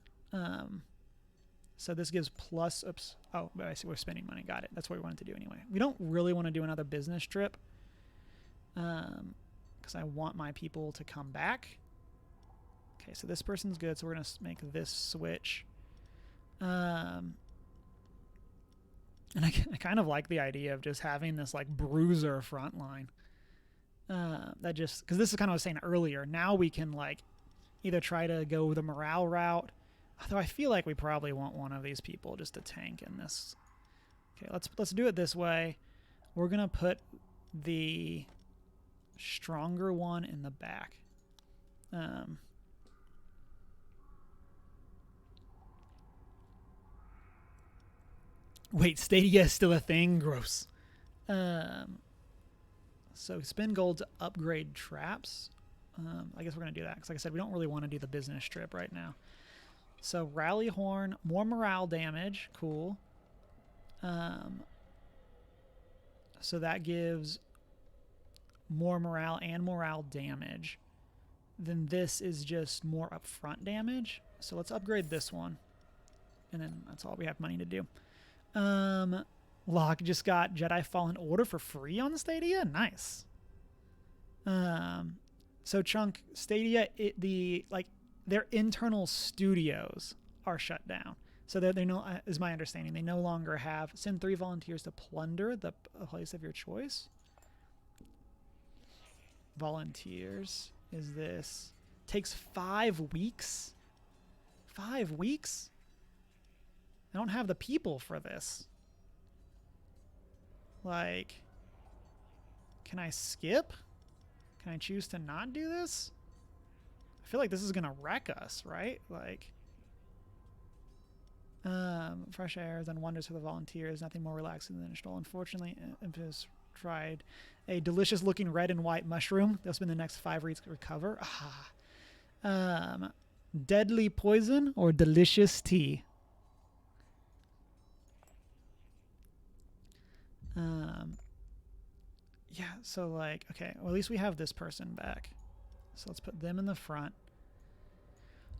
So this gives plus... Oops. Oh, I see we're spending money. Got it. That's what we wanted to do anyway. We don't really want to do another business trip. Because I want my people to come back. Okay, so this person's good. So we're going to make this switch. And I kind of like the idea of just having this like bruiser front line. That just, because this is kind of what I was saying earlier. Now we can like either try to go the morale route, although I feel like we probably want one of these people just to tank in this. Okay, let's do it this way. We're gonna put the stronger one in the back. Wait, Stadia is still a thing? Gross. So spend gold to upgrade traps. I guess we're going to do that because, like I said, we don't really want to do the business trip right now. So Rally Horn, more morale damage. Cool. So that gives more morale and morale damage. Then this is just more upfront damage. So let's upgrade this one. And then that's all we have money to do. Locke just got Jedi Fallen Order for free on Stadia. Nice. So Chunk, Stadia, their internal studios are shut down. So they no, is my understanding, they no longer have send 3 volunteers to plunder the place of your choice. Volunteers is this takes 5 weeks. 5 weeks? I don't have the people for this. Like, can I skip? Can I choose to not do this? I feel like this is gonna wreck us, right? Like, fresh air and wonders for the volunteers. Nothing more relaxing than a stroll. Unfortunately, Impus tried a delicious-looking red and white mushroom. They'll spend the next 5 weeks to recover. Deadly poison or delicious tea. Yeah, so like, okay, well, at least we have this person back. So let's put them in the front.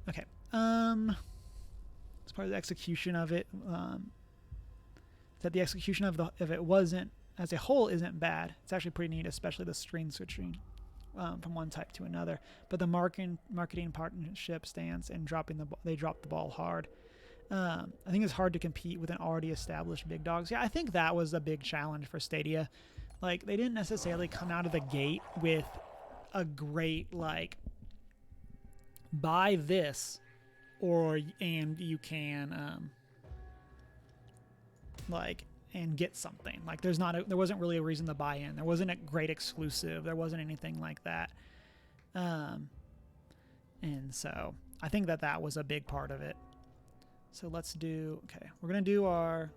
Okay. As part of the execution of it, that the execution of it wasn't, as a whole, isn't bad. It's actually pretty neat, especially the screen switching from one type to another. But the marketing partnership stance and they dropped the ball hard. I think it's hard to compete with an already established big dogs. Yeah, I think that was a big challenge for Stadia. Like, they didn't necessarily come out of the gate with a great, like, buy this, and you can, like, and get something. Like, there wasn't really a reason to buy in. There wasn't a great exclusive. There wasn't anything like that. And so I think that was a big part of it. So let's do, okay, we're going to do our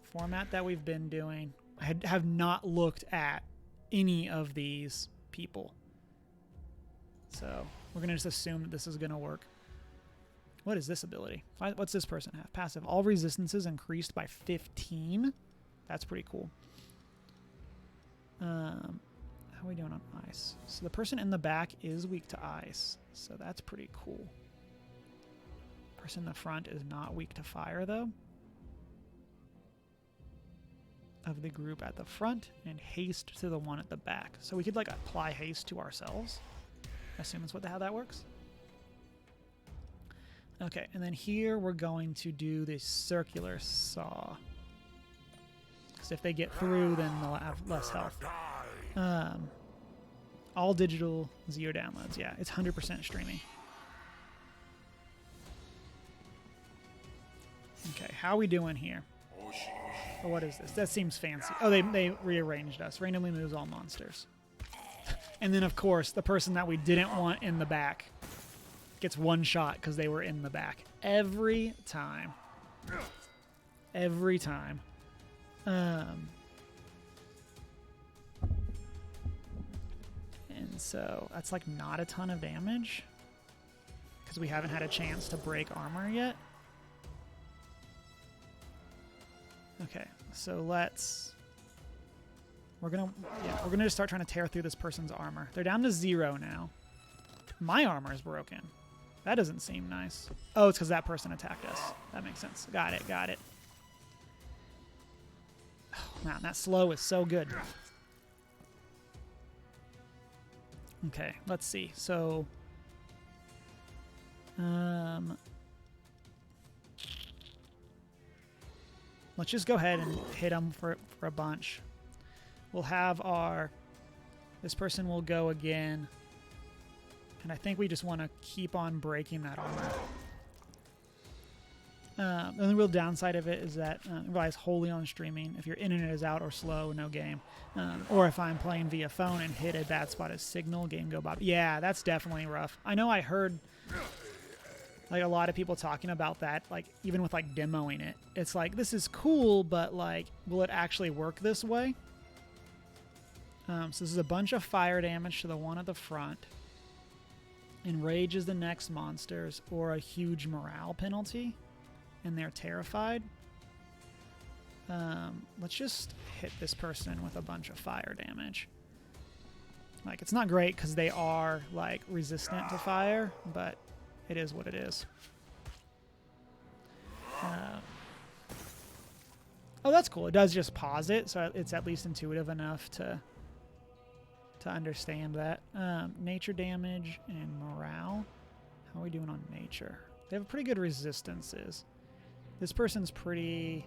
format that we've been doing. I have not looked at any of these people. So we're going to just assume that this is going to work. What is this ability? What's this person have? Passive. All resistances increased by 15. That's pretty cool. How are we doing on ice? So the person in the back is weak to ice. So that's pretty cool. Person in the front is not weak to fire, though. Of the group at the front, and haste to the one at the back. So we could like apply haste to ourselves. I assume that's how that works. Okay, and then here we're going to do the circular saw. Because if they get through, then they'll have less health. All digital, 0 downloads. Yeah, it's 100% streaming. Okay, how are we doing here? Oh, what is this? That seems fancy. Oh, they rearranged us. Randomly moves all monsters. And then, of course, the person that we didn't want in the back gets one shot because they were in the back. Every time. Every time. And so that's like not a ton of damage because we haven't had a chance to break armor yet. Okay, so we're gonna just start trying to tear through this person's armor. They're down to 0 now. My armor is broken. That doesn't seem nice. Oh, it's because that person attacked us. That makes sense. Got it. Oh, man, that slow is so good. Okay, let's see. So, let's just go ahead and hit them for a bunch. We'll have our... This person will go again. And I think we just want to keep on breaking that armor. And the real downside of it is that it relies wholly on streaming. If your internet is out or slow, no game. Or if I'm playing via phone and hit a bad spot as signal, game go bop. Yeah, that's definitely rough. I know I heard like a lot of people talking about that, like even with like demoing it. It's like, this is cool, but like, will it actually work this way? So this is a bunch of fire damage to the one at the front. Enrages the next monsters, or a huge morale penalty, and they're terrified. Let's just hit this person with a bunch of fire damage. Like, it's not great because they are like resistant to fire, but it is what it is. Oh, that's cool. It does just pause it, so it's at least intuitive enough to understand that. Nature damage and morale. How are we doing on nature? They have pretty good resistances. This person's pretty...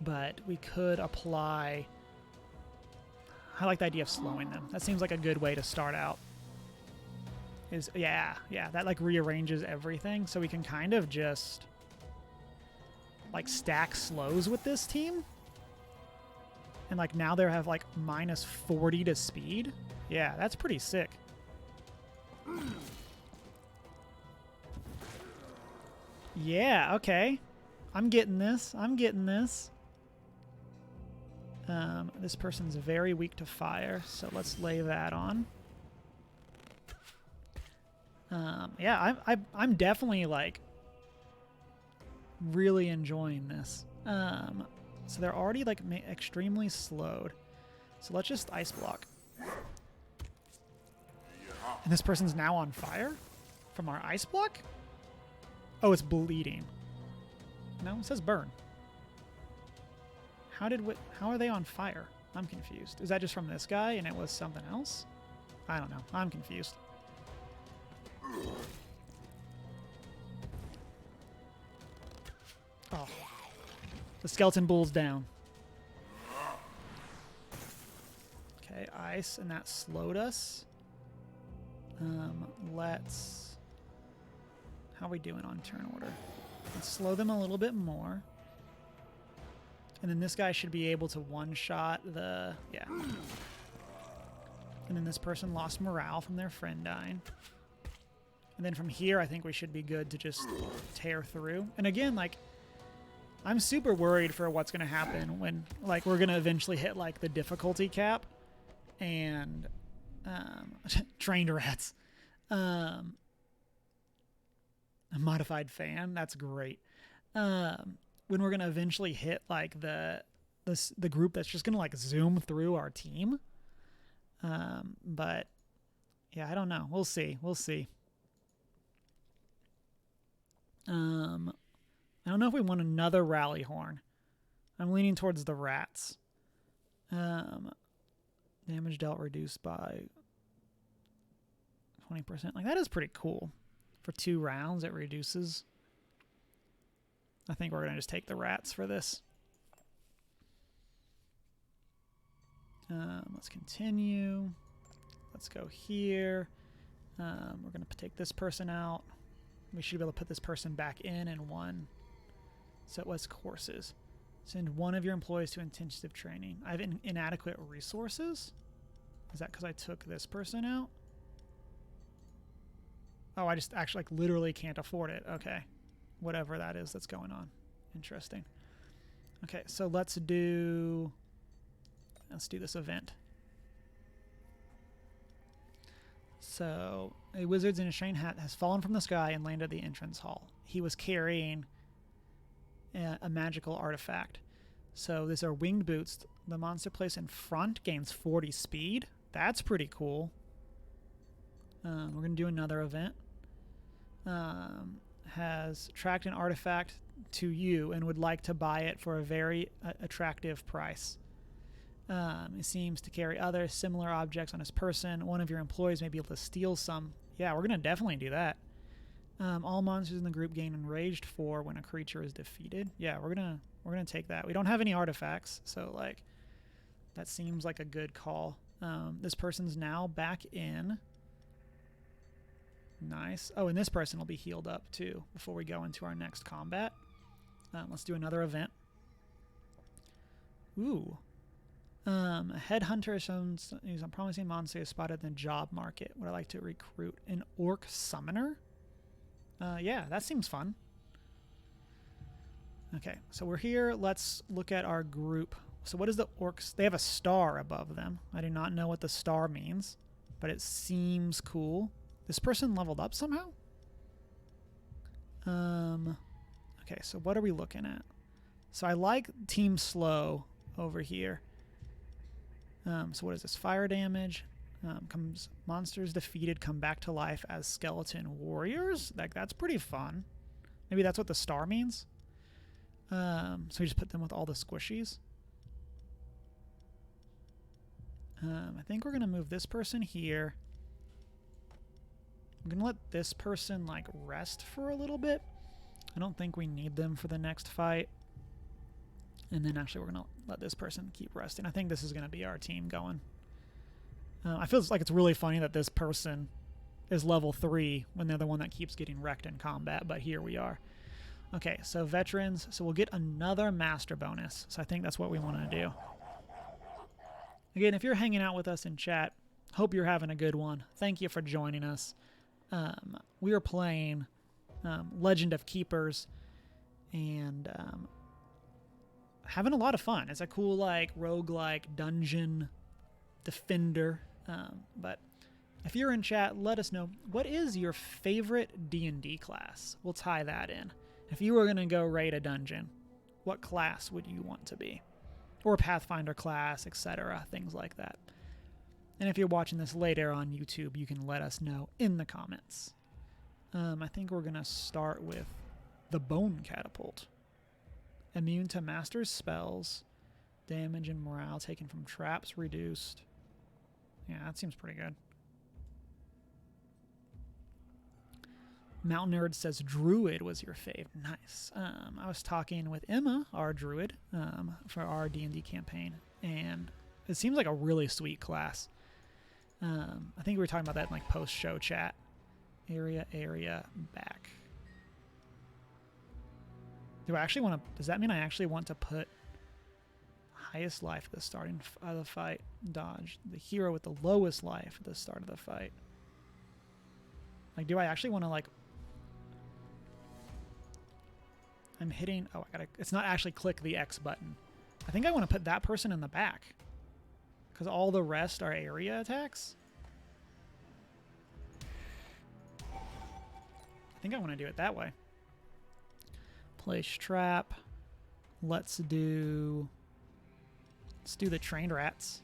But we could apply... I like the idea of slowing them. That seems like a good way to start out. Yeah, that like rearranges everything, so we can kind of just like stack slows with this team. And like now they have like minus 40 to speed. Yeah, that's pretty sick. Yeah, okay. I'm getting this. This person's very weak to fire, so let's lay that on. Yeah, I'm definitely like really enjoying this. So they're already like extremely slowed. So let's just ice block. And this person's now on fire from our ice block? Oh, it's bleeding. No, it says burn. How are they on fire? I'm confused. Is that just from this guy and it was something else? I don't know. I'm confused. Oh. The skeleton bull's down. Okay, ice, and that slowed us. Let's... How are we doing on turn order? Let's slow them a little bit more. And then this guy should be able to one-shot the... Yeah. And then this person lost morale from their friend dying. And then from here, I think we should be good to just tear through. And again, like, I'm super worried for what's going to happen when, like, we're going to eventually hit, like, the difficulty cap. And, trained rats. A modified fan, that's great. When we're going to eventually hit, like, the group that's just going to, like, zoom through our team. But, yeah, I don't know. We'll see. I don't know if we want another rally horn. I'm leaning towards the rats. Damage dealt reduced by 20%. Like, that is pretty cool. For 2 rounds, it reduces. I think we're going to just take the rats for this. Let's continue. Let's go here. We're going to take this person out. We should be able to put this person back in one. So it was courses. Send one of your employees to intensive training. I have inadequate resources. Is that because I took this person out? Oh, I just actually like literally can't afford it. Okay. Whatever that is that's going on. Interesting. Okay, so let's do this event. So, a wizard in a shiny hat has fallen from the sky and landed at the entrance hall. He was carrying a magical artifact. So, these are winged boots. The monster placed in front gains 40 speed. That's pretty cool. We're going to do another event. Has tracked an artifact to you and would like to buy it for a very attractive price. It seems to carry other similar objects on his person. One of your employees may be able to steal some. Yeah, we're going to definitely do that. All monsters in the group gain enraged 4 when a creature is defeated. Yeah, we're gonna take that. We don't have any artifacts, so like that seems like a good call. This person's now back in. Nice. Oh, and this person will be healed up too before we go into our next combat. Let's do another event. Ooh. A headhunter is a promising monster spotted in the job market. Would I like to recruit an orc summoner? Yeah, that seems fun. Okay, so we're here. Let's look at our group. So what is the orcs? They have a star above them. I do not know what the star means, but it seems cool. This person leveled up somehow? Okay, so what are we looking at? So I like Team Slow over here. So what is this? Fire damage. Comes monsters defeated come back to life as skeleton warriors. Like, that's pretty fun. Maybe that's what the star means. So we just put them with all the squishies. I think we're gonna move this person here. I'm gonna let this person like rest for a little bit. I don't think we need them for the next fight. And then actually we're gonna let this person keep resting. I think this is gonna be our team going. I feel like it's really funny that this person is level 3 when they're the one that keeps getting wrecked in combat, but here we are. Okay, so veterans. So we'll get another master bonus. So I think that's what we want to do. Again, if you're hanging out with us in chat, hope you're having a good one. Thank you for joining us. We are playing Legend of Keepers and having a lot of fun. It's a cool like roguelike dungeon defender. But if you're in chat, let us know, what is your favorite D&D class? We'll tie that in. If you were going to go raid a dungeon, what class would you want to be? Or Pathfinder class, etc., things like that. And if you're watching this later on YouTube, you can let us know in the comments. I think we're going to start with the Bone Catapult. Immune to master's spells. Damage and morale taken from traps reduced. Yeah, that seems pretty good. Mountain Nerd says Druid was your fave. Nice. I was talking with Emma, our Druid, for our D&D campaign, and it seems like a really sweet class. I think we were talking about that in like post-show chat. Area, back. Do I actually want to... Does that mean I actually want to put highest life at the starting of the fight? Dodge. The hero with the lowest life at the start of the fight. Like, do I actually want to, like... I'm hitting... Oh, I gotta... It's not actually click the X button. I think I want to put that person in the back. Because all the rest are area attacks. I think I want to do it that way. Place trap. Let's do the trained rats.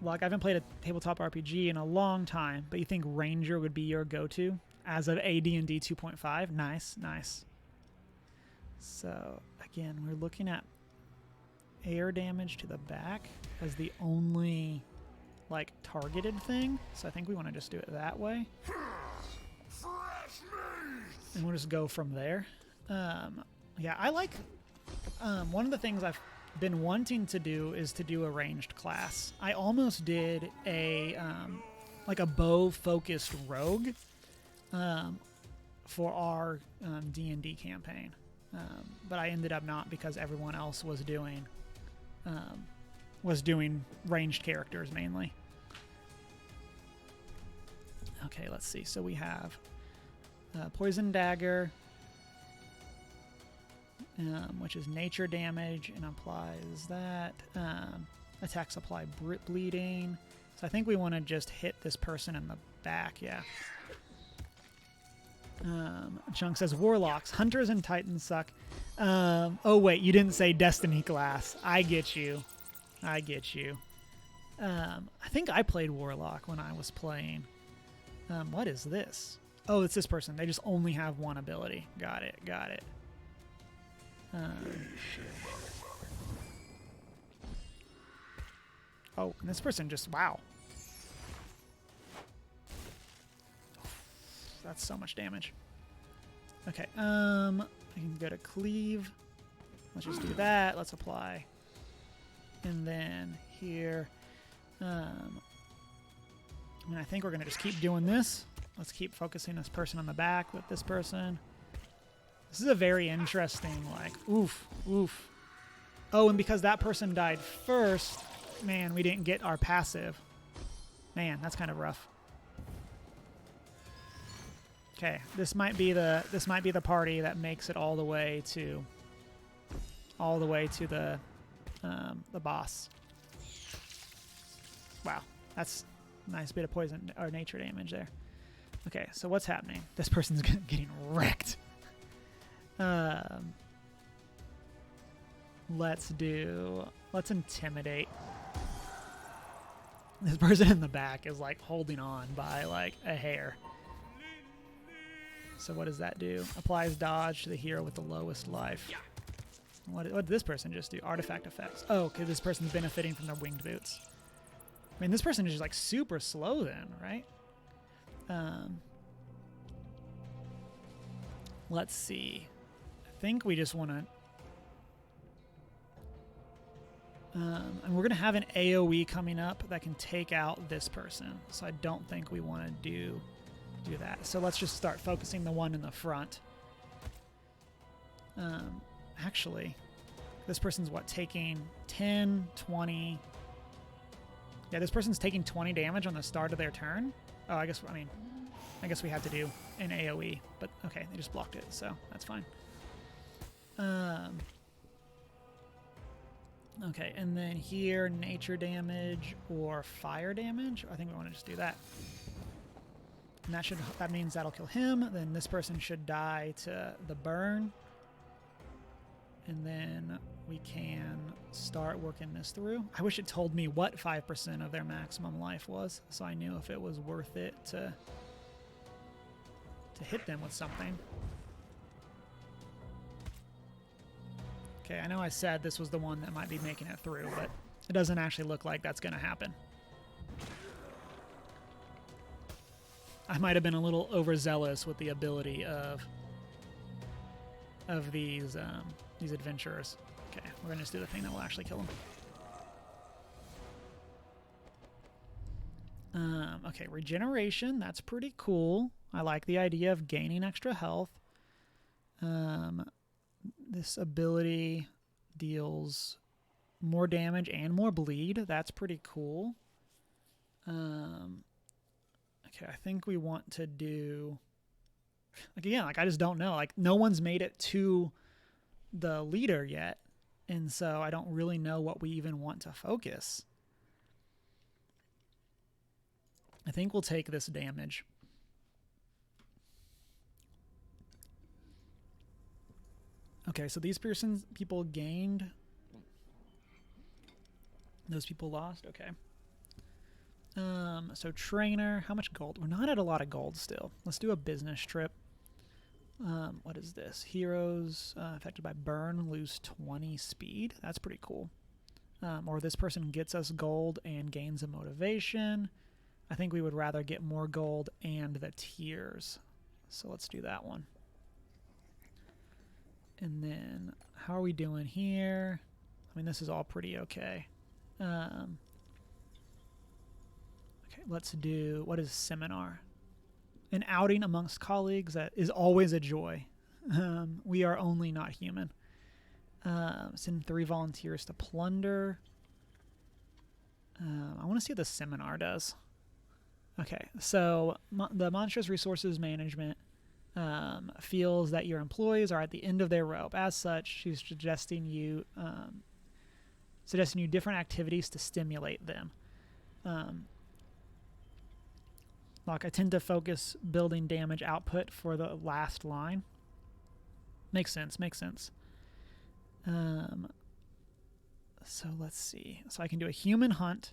Like, I haven't played a tabletop RPG in a long time, but you think Ranger would be your go-to as of AD&D 2.5? Nice. So, again, we're looking at air damage to the back as the only, like, targeted thing. So I think we want to just do it that way. And we'll just go from there. Yeah, I like... one of the things I've been wanting to do is to do a ranged class. I almost did a like a bow-focused rogue for our D&D campaign, but I ended up not because everyone else was doing ranged characters mainly. Okay, let's see. So we have Poison Dagger, which is nature damage and applies that. Attacks apply bleeding. So I think we want to just hit this person in the back, yeah. Chunk says Warlocks, Hunters and Titans suck. Oh wait, you didn't say Destiny class. I get you. I think I played Warlock when I was playing. What is this? Oh, it's this person. They just only have one ability. Got it. Oh, and this person just... Wow. that's so much damage. Okay, I can go to cleave. Let's just do that. Let's apply. And then here, I mean, I think we're going to just keep doing this. Let's keep focusing this person on the back with this person. This is a very interesting, like, oof, oof. Oh, and because that person died first, man, we didn't get our passive. Man, that's kind of rough. Okay, this might be the party that makes it all the way to the boss. Wow, that's a nice bit of poison or nature damage there. Okay, so what's happening? This person's getting wrecked. Let's intimidate. This person in the back is like holding on by like a hair. So what does that do? Applies dodge to the hero with the lowest life. What did this person just do? Artifact effects. Oh, okay, this person's benefiting from their winged boots. I mean, this person is just like super slow then, right? Let's see. I think we just want to... and we're going to have an AoE coming up that can take out this person. So I don't think we want to do that. So let's just start focusing the one in the front. Actually, this person's what, taking 10, 20... Yeah, this person's taking 20 damage on the start of their turn. Oh, I guess we had to do an AoE, but okay, they just blocked it, so that's fine. Okay, and then here, nature damage or fire damage. I think we want to just do that. And that means that'll kill him. Then this person should die to the burn. And then we can start working this through. I wish it told me what 5% of their maximum life was, so I knew if it was worth it to hit them with something. Okay, I know I said this was the one that might be making it through, but it doesn't actually look like that's going to happen. I might have been a little overzealous with the ability of these adventurers. Okay, we're going to just do the thing that will actually kill them. Okay, regeneration. That's pretty cool. I like the idea of gaining extra health. This ability deals more damage and more bleed. That's pretty cool. Okay, I think we want to do... Like, again, like, I just don't know. Like, no one's made it to the leader yet, and so I don't really know what we even want to focus. I think we'll take this damage. Okay, so these people gained. Those people lost. Okay. So trainer, how much gold? We're not at a lot of gold still. Let's do a business trip. What is this? Heroes affected by burn lose 20 speed. That's pretty cool. Or this person gets us gold and gains a motivation. I think we would rather get more gold and the tiers. So let's do that one. And then how are we doing here? I mean, this is all pretty okay. Okay, let's do, what is seminar? An outing amongst colleagues that is always a joy. We are only not human. Send 3 volunteers to plunder. I want to see what the seminar does. Okay, so the Monstrous Resources Management feels that your employees are at the end of their rope. As such, she's suggesting you different activities to stimulate them. Like, I tend to focus building damage output for the last line. Makes sense, makes sense. So let's see. So I can do a human hunt,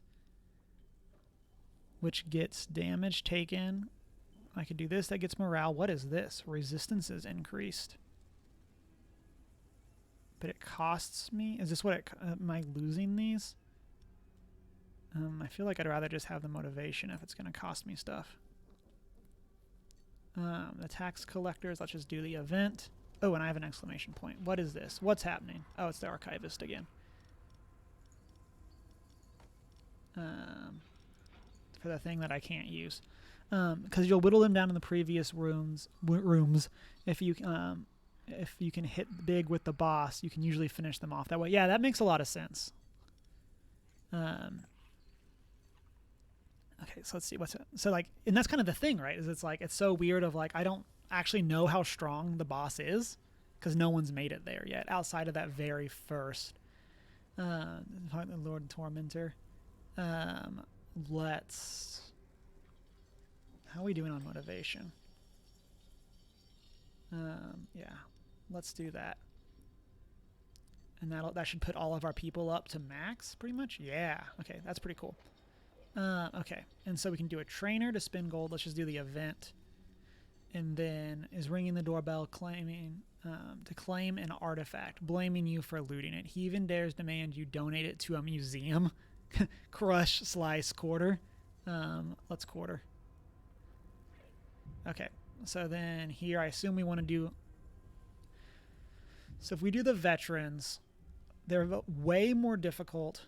which gets damage taken. I could do this, that gets morale. What is this? Resistance is increased. But it costs me? Is this what it... am I losing these? I feel like I'd rather just have the motivation if it's going to cost me stuff. The tax collectors, let's just do the event. Oh, and I have an exclamation point. What is this? What's happening? Oh, it's the archivist again. For the thing that I can't use. Because you'll whittle them down in the previous rooms. If you can hit big with the boss, you can usually finish them off that way. Yeah, that makes a lot of sense. Okay, so let's see what's it. So like, and that's kind of the thing, right? Is it's like it's so weird of like I don't actually know how strong the boss is because no one's made it there yet outside of that very first Lord Tormentor. Let's. How are we doing on motivation? Yeah, let's do that. And that should put all of our people up to max, pretty much. Yeah. Okay, that's pretty cool. Okay, and so we can do a trainer to spin gold. Let's just do the event. And then is ringing the doorbell, claiming to claim an artifact, blaming you for looting it. He even dares demand you donate it to a museum. Crush, slice, quarter. Let's quarter. Okay, so then here I assume we want to do... So if we do the veterans, they're way more difficult,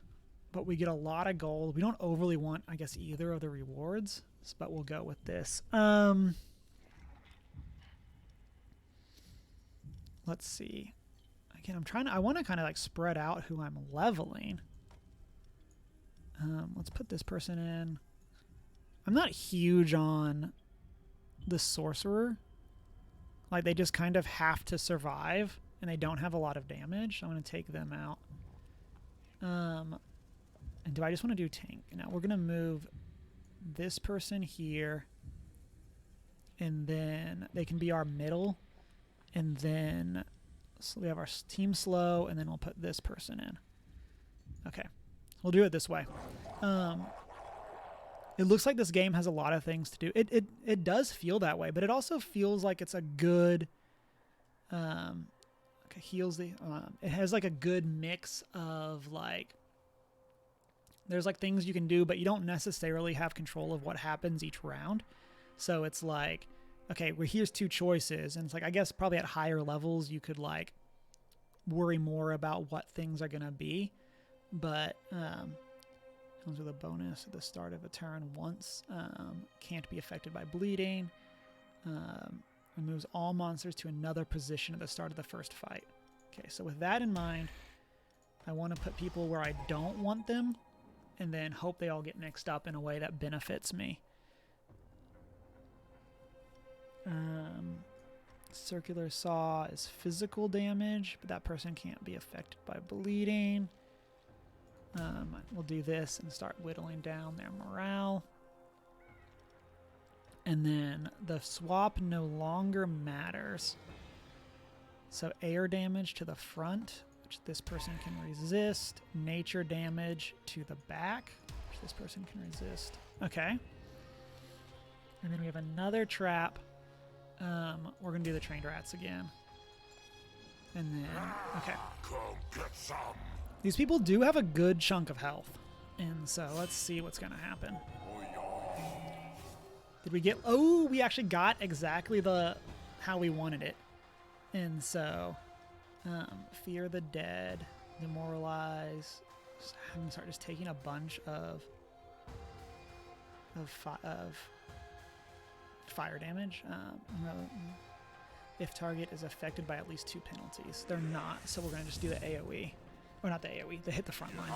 but we get a lot of gold. We don't overly want, I guess, either of the rewards, but we'll go with this. Let's see. Again, I want to kind of like spread out who I'm leveling. Let's put this person in. I'm not huge on the sorcerer. Like, they just kind of have to survive, and they don't have a lot of damage. So I'm going to take them out. And do I just want to do tank? Now, we're going to move this person here, and then they can be our middle, and then so we have our team slow, and then we'll put this person in. Okay. We'll do it this way. It looks like this game has a lot of things to do. It does feel that way, but it also feels like it's a good... okay, heals the... it has like a good mix of like... There's like things you can do, but you don't necessarily have control of what happens each round. So it's like, okay, well, here's two choices. And it's like, I guess probably at higher levels, you could like worry more about what things are going to be. But comes with a bonus at the start of a turn once. Can't be affected by bleeding. Removes all monsters to another position at the start of the first fight. Okay, so with that in mind, I want to put people where I don't want them, and then hope they all get mixed up in a way that benefits me. Circular Saw is physical damage, but that person can't be affected by bleeding. We'll do this and start whittling down their morale. And then the swap no longer matters. So air damage to the front, which this person can resist. Nature damage to the back, which this person can resist. Okay. And then we have another trap. We're going to do the trained rats again. And then, okay. Come get some. These people do have a good chunk of health. And so let's see what's going to happen. Did we get... Oh, we actually got exactly how we wanted it. And so, Fear the Dead, Demoralize. I'm going to start just taking a bunch of fire damage. If target is affected by at least 2 penalties. They're not, so we're going to just do the AoE. Or not the AoE, they hit the front line.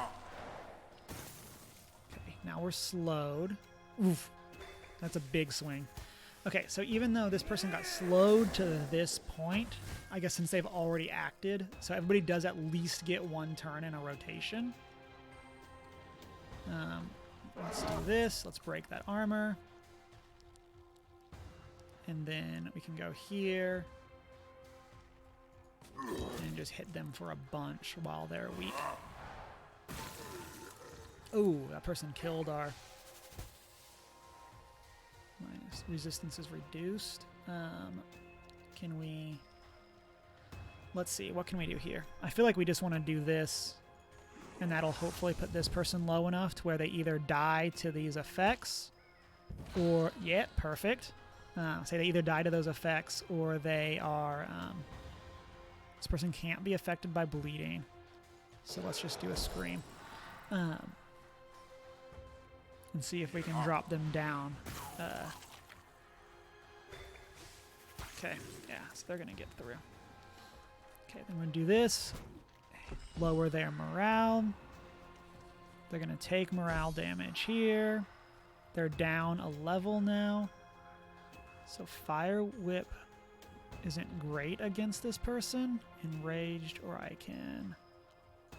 Okay, now we're slowed. Oof. That's a big swing. Okay, so even though this person got slowed to this point, I guess since they've already acted, so everybody does at least get 1 turn in a rotation. Let's do this. Let's break that armor. And then we can go here and just hit them for a bunch while they're weak. Oh, that person killed our... Minus resistance is reduced. Can we... Let's see, what can we do here? I feel like we just want to do this, and that'll hopefully put this person low enough to where they either die to these effects, or... Yeah, perfect. Say they either die to those effects or they are... this person can't be affected by bleeding. So let's just do a scream. And see if we can drop them down. Okay, yeah, so they're going to get through. Okay, then we're going to do this. Lower their morale. They're going to take morale damage here. They're down a level now. So Fire Whip isn't great against this person. Enraged, or I can...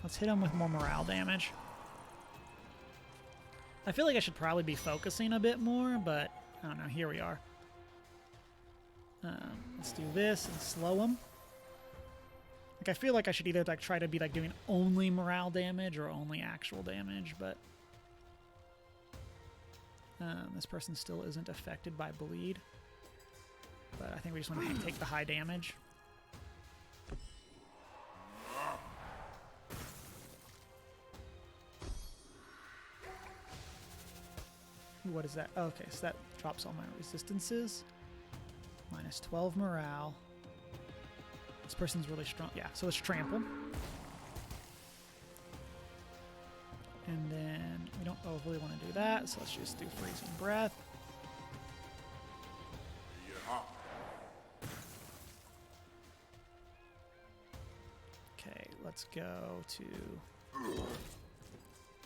Let's hit them with more morale damage. I feel like I should probably be focusing a bit more, but I don't know. Here we are. Let's do this and slow them. Like, I feel like I should either like try to be like doing only morale damage or only actual damage, but this person still isn't affected by bleed. But I think we just want to take the high damage. What is that? Oh, okay, so that drops all my resistances. Minus 12 morale. This person's really strong. Yeah, so let's trample. And then we don't overly want to do that, so let's just do freezing breath. Okay, let's go to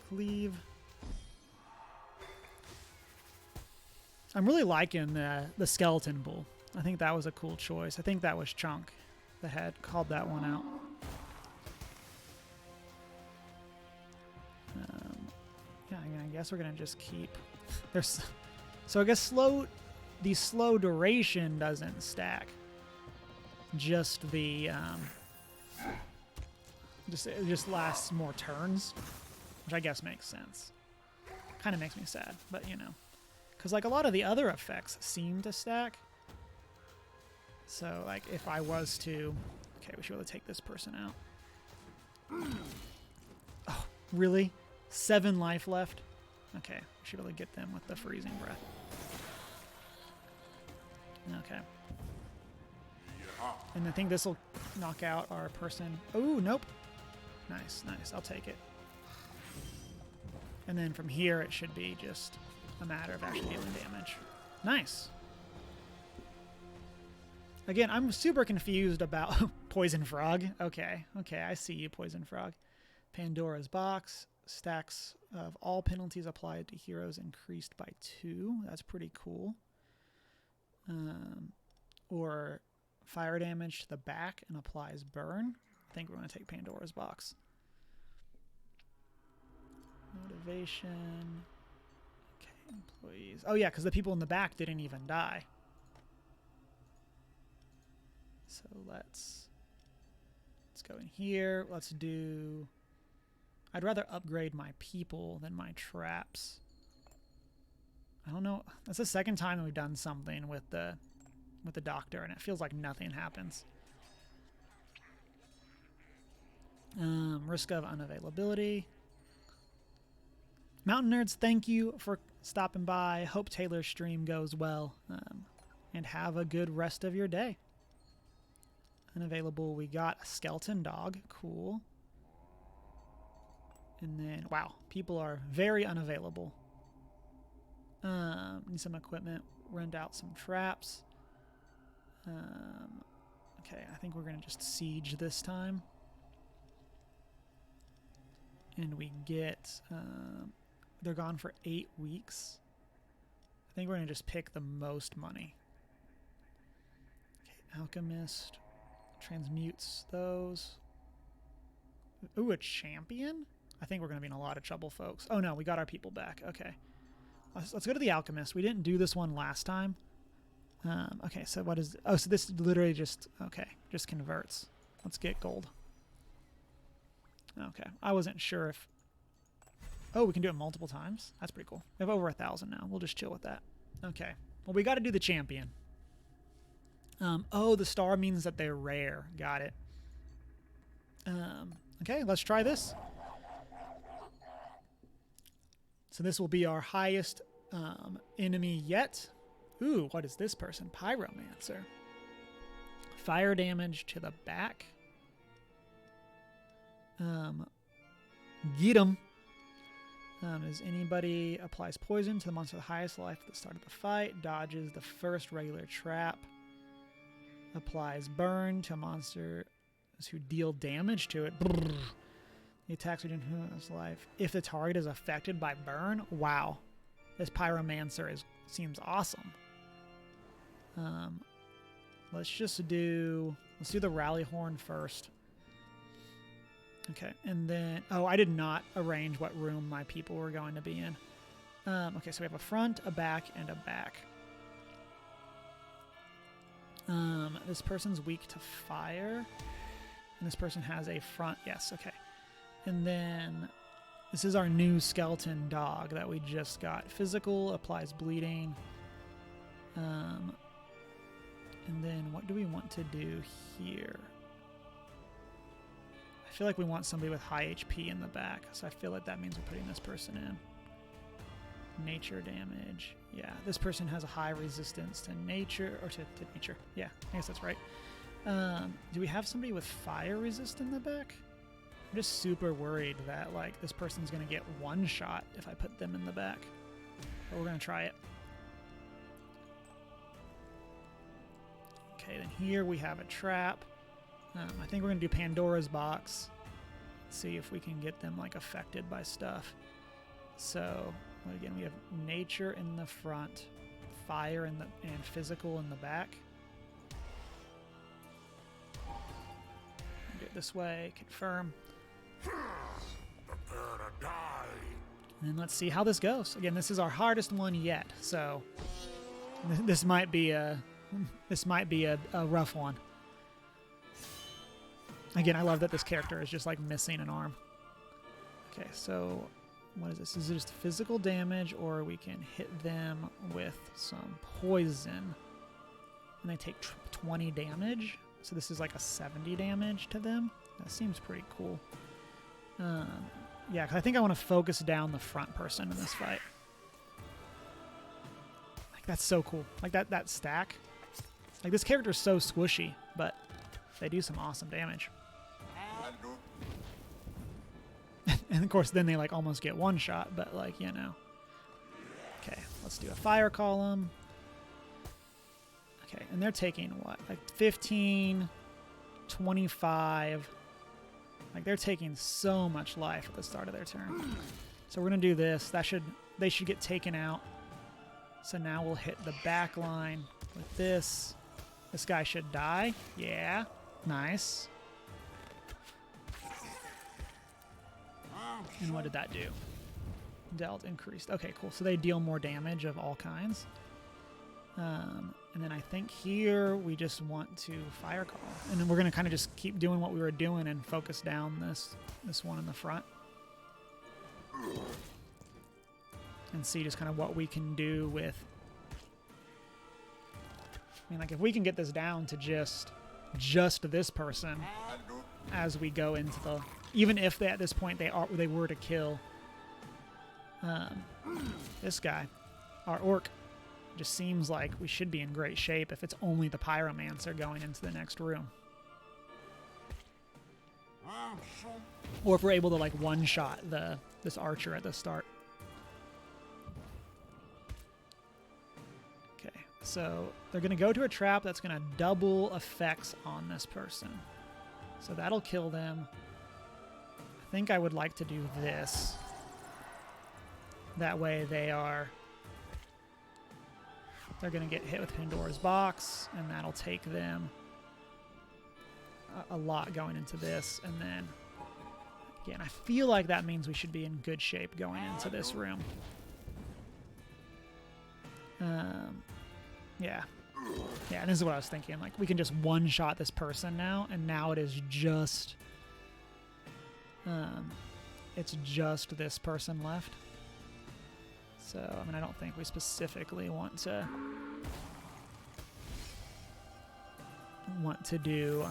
cleave. I'm really liking the skeleton bull. I think that was a cool choice. I think that was Chunk that had called that one out. Yeah, I guess we're gonna just keep. So I guess the slow duration doesn't stack. Just the it just lasts more turns, which I guess makes sense. Kind of makes me sad, but you know. Because, like, a lot of the other effects seem to stack. So, like, if I was to... Okay, we should be able to take this person out. Oh, really? 7 life left? Okay, we should be able to get them with the freezing breath. Okay. And I think this will knock out our person... Oh, nope. Nice, nice. I'll take it. And then from here, it should be just... a matter of actually dealing damage. Nice. Again, I'm super confused about Poison Frog. Okay, I see you, Poison Frog. Pandora's Box. Stacks of all penalties applied to heroes increased by 2. That's pretty cool. Or fire damage to the back and applies burn. I think we're going to take Pandora's Box. Motivation... Employees. Oh yeah, because the people in the back didn't even die. So let's go in here. Let's do... I'd rather upgrade my people than my traps. I don't know. That's the second time we've done something with the doctor, and it feels like nothing happens. Risk of unavailability. Mountain Nerds, thank you for stopping by. Hope Taylor's stream goes well. And have a good rest of your day. Unavailable, we got a skeleton dog. Cool. And then, wow, people are very unavailable. Need some equipment. Rent out some traps. Okay, I think we're going to just siege this time. And we get... they're gone for 8 weeks. I think we're going to just pick the most money. Okay, Alchemist transmutes those. Ooh, a champion? I think we're going to be in a lot of trouble, folks. Oh, no, we got our people back. Okay. Let's go to the Alchemist. We didn't do this one last time. Okay, so what is... Oh, so this literally just... Okay, just converts. Let's get gold. Okay, I wasn't sure if... Oh, we can do it multiple times? That's pretty cool. We have over 1,000 now. We'll just chill with that. Okay. Well, we got to do the champion. Oh, the star means that they're rare. Got it. Okay, let's try this. So this will be our highest enemy yet. Ooh, what is this person? Pyromancer. Fire damage to the back. Get him. As anybody applies poison to the monster with the highest life at the start of the fight, dodges the first regular trap, applies burn to monsters who deal damage to it. Brrr. The attacks are doing his life. If the target is affected by burn, wow, this Pyromancer seems awesome. Let's do the Rally Horn first. Okay, and then, oh, I did not arrange what room my people were going to be in. Okay, so we have a front, a back, and a back. This person's weak to fire, and this person has a front, yes, okay. And then, this is our new skeleton dog that we just got. Physical, applies bleeding. And then, what do we want to do here? I feel like we want somebody with high HP in the back, so I feel like that means we're putting this person in. Nature damage. Yeah, this person has a high resistance to nature, or to nature. Yeah, I guess that's right. Do we have somebody with fire resist in the back? I'm just super worried that like this person's going to get one shot if I put them in the back. But we're going to try it. Okay, then here we have a trap. I think we're going to do Pandora's box. See if we can get them like affected by stuff. So again, we have nature in the front, fire and physical in the back. Do it this way, confirm. Prepare to die. And let's see how this goes. Again, this is our hardest one yet, so this might be a rough one. Again, I love that this character is just like missing an arm. Okay, so what is this? Is it just physical damage, or we can hit them with some poison? And they take 20 damage. So this is like a 70 damage to them. That seems pretty cool. Yeah, because I think I want to focus down the front person in this fight. Like, that's so cool. Like, that stack. Like, this character is so squishy, but they do some awesome damage. And of course, then they like almost get one shot, but like, you know. Okay, let's do a fire column. Okay, and they're taking what? Like 15, 25. Like, they're taking so much life at the start of their turn. So we're gonna do this. They should get taken out. So now we'll hit the back line with this. This guy should die. Yeah, nice. And what did that do? Dealt increased. Okay, cool. So they deal more damage of all kinds. And then I think here we just want to fire call. And then we're going to kind of just keep doing what we were doing and focus down this one in the front. And see just kind of what we can do with... I mean, like, if we can get this down to just this person as we go into the... Even if at this point they were to kill this guy, our orc, just seems like we should be in great shape if it's only the Pyromancer going into the next room. Or if we're able to like one-shot this archer at the start. Okay, so they're going to go to a trap that's going to double effects on this person. So that'll kill them. I think I would like to do this. That way they're going to get hit with Pandora's box, and that'll take them a lot going into this. And then, again, I feel like that means we should be in good shape going into this room. Yeah. Yeah, and this is what I was thinking. Like, we can just one-shot this person now, and now it is just... it's just this person left. So, I mean, I don't think we specifically want to do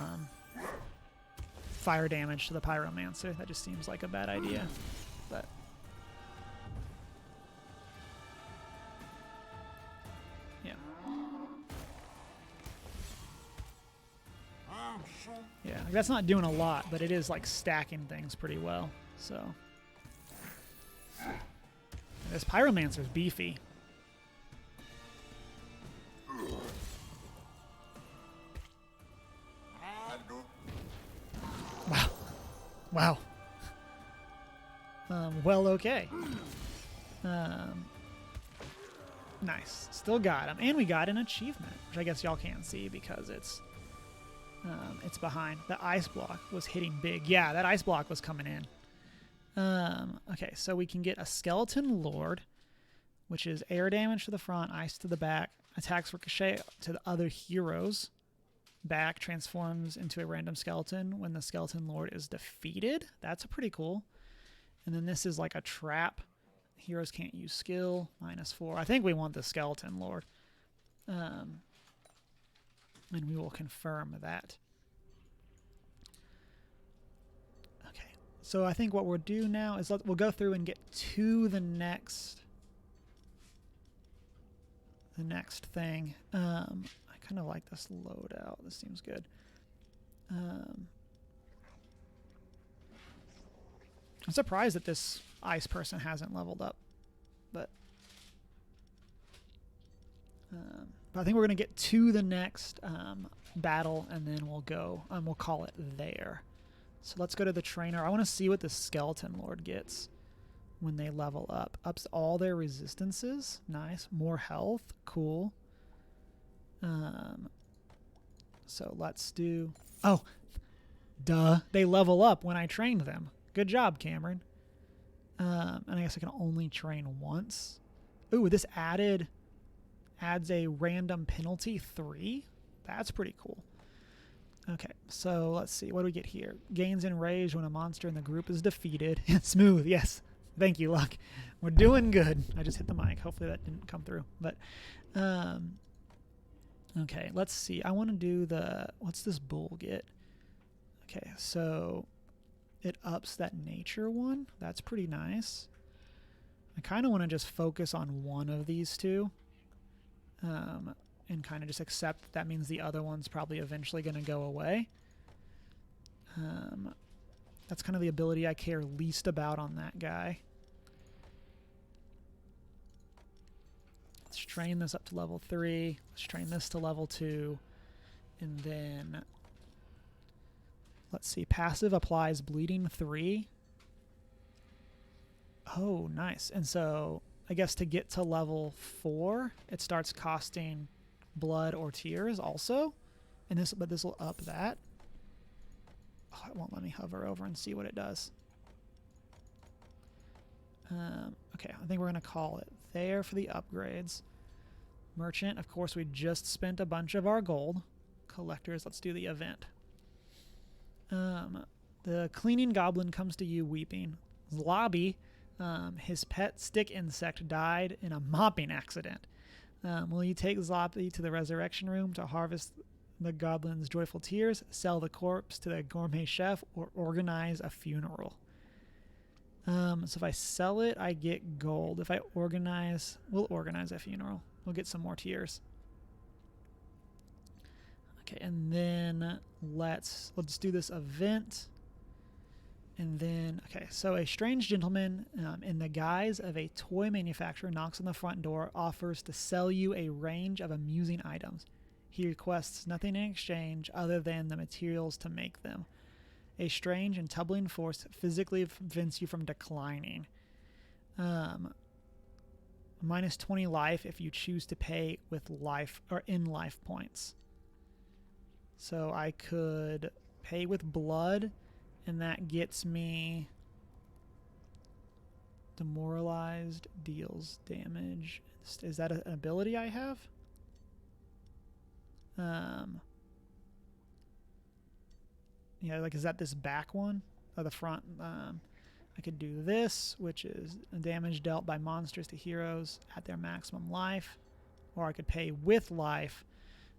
fire damage to the Pyromancer. That just seems like a bad idea. But yeah, Yeah, that's not doing a lot, but it is like stacking things pretty well. So this Pyromancer's beefy. Wow. Wow. Well, okay. Nice. Still got him. And we got an achievement, which I guess y'all can't see because it's behind. The ice block was hitting big. Yeah, that ice block was coming in. Okay, so we can get a Skeleton Lord, which is air damage to the front, ice to the back, attacks ricochet to the other heroes. Back transforms into a random skeleton when the Skeleton Lord is defeated. That's pretty cool. And then this is like a trap. Heroes can't use skill. -4. I think we want the Skeleton Lord. And we will confirm that. Okay. So I think what we'll do now is we'll go through and get to the next thing. I kind of like this loadout. This seems good. I'm surprised that this ice person hasn't leveled up, but I think we're gonna get to the next battle, and then we'll go. We'll call it there. So let's go to the trainer. I want to see what the Skeleton Lord gets when they level up. Ups all their resistances. Nice. More health. Cool. So let's do... Oh, duh. They level up when I trained them. Good job, Cameron. And I guess I can only train once. Ooh, this adds a random penalty 3. That's pretty cool. Okay, so let's see. What do we get here? Gains enraged when a monster in the group is defeated. Smooth, yes. Thank you, Luck. We're doing good. I just hit the mic. Hopefully that didn't come through. But, okay, let's see. I want to do the... What's this bull get? Okay, so it ups that nature one. That's pretty nice. I kind of want to just focus on one of these two. And kind of just accept that means the other one's probably eventually going to go away. That's kind of the ability I care least about on that guy. Let's train this up to level 3. Let's train this to level 2. And then, let's see, passive applies bleeding 3. Oh, nice. And so, I guess to get to level 4, it starts costing blood or tears also. And but this will up that. Oh, it won't let me hover over and see what it does. Okay, I think we're going to call it there for the upgrades. Merchant, of course, we just spent a bunch of our gold. Collectors, let's do the event. The cleaning goblin comes to you weeping. Zlobby, his pet stick insect died in a mopping accident. Will you take Zlobby to the resurrection room to harvest the goblin's joyful tears, sell the corpse to the gourmet chef, or organize a funeral? So if I sell it, I get gold. If I organize, we'll organize a funeral. We'll get some more tears. Okay, and then let's do this event. And then, okay, so a strange gentleman in the guise of a toy manufacturer knocks on the front door, offers to sell you a range of amusing items. He requests nothing in exchange other than the materials to make them. A strange and tumbling force physically prevents you from declining. Minus 20 life if you choose to pay with life or in life points. So I could pay with blood, and that gets me demoralized, deals damage. Is that an ability I have? Yeah, like, is that this back one or the front? I could do this, which is damage dealt by monsters to heroes at their maximum life, or I could pay with life.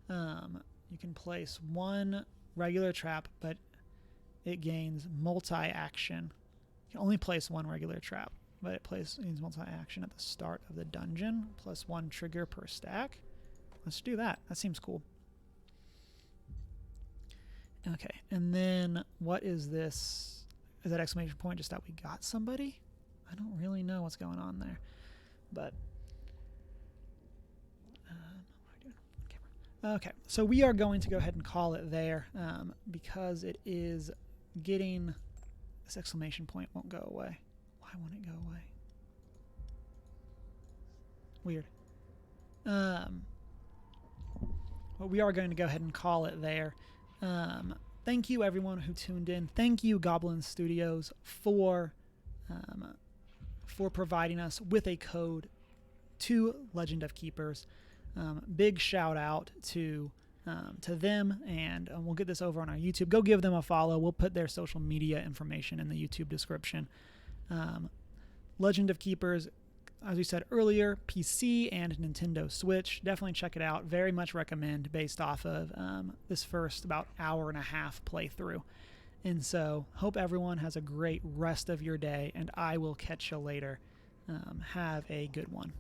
You can place one regular trap, but it gains multi-action. You can only place one regular trap, but it gains multi-action at the start of the dungeon, plus 1 trigger per stack. let's do that. That seems cool. Okay, and then what is this? Is that exclamation point just that we got somebody? I don't really know what's going on there, but okay, so we are going to go ahead and call it there because it is getting this exclamation point won't go away. Why won't it go away? Weird. Well, we are going to go ahead and call it there. Thank you everyone who tuned in. Thank you Goblin Studios for providing us with a code to Legend of Keepers. Big shout out to them, and we'll get this over on our YouTube. Go give them a follow. We'll put their social media information in the YouTube description. Legend of Keepers, as we said earlier, PC and Nintendo Switch. Definitely check it out. Very much recommend based off of this first about hour and a half playthrough. And so hope everyone has a great rest of your day, and I will catch you later. Have a good one.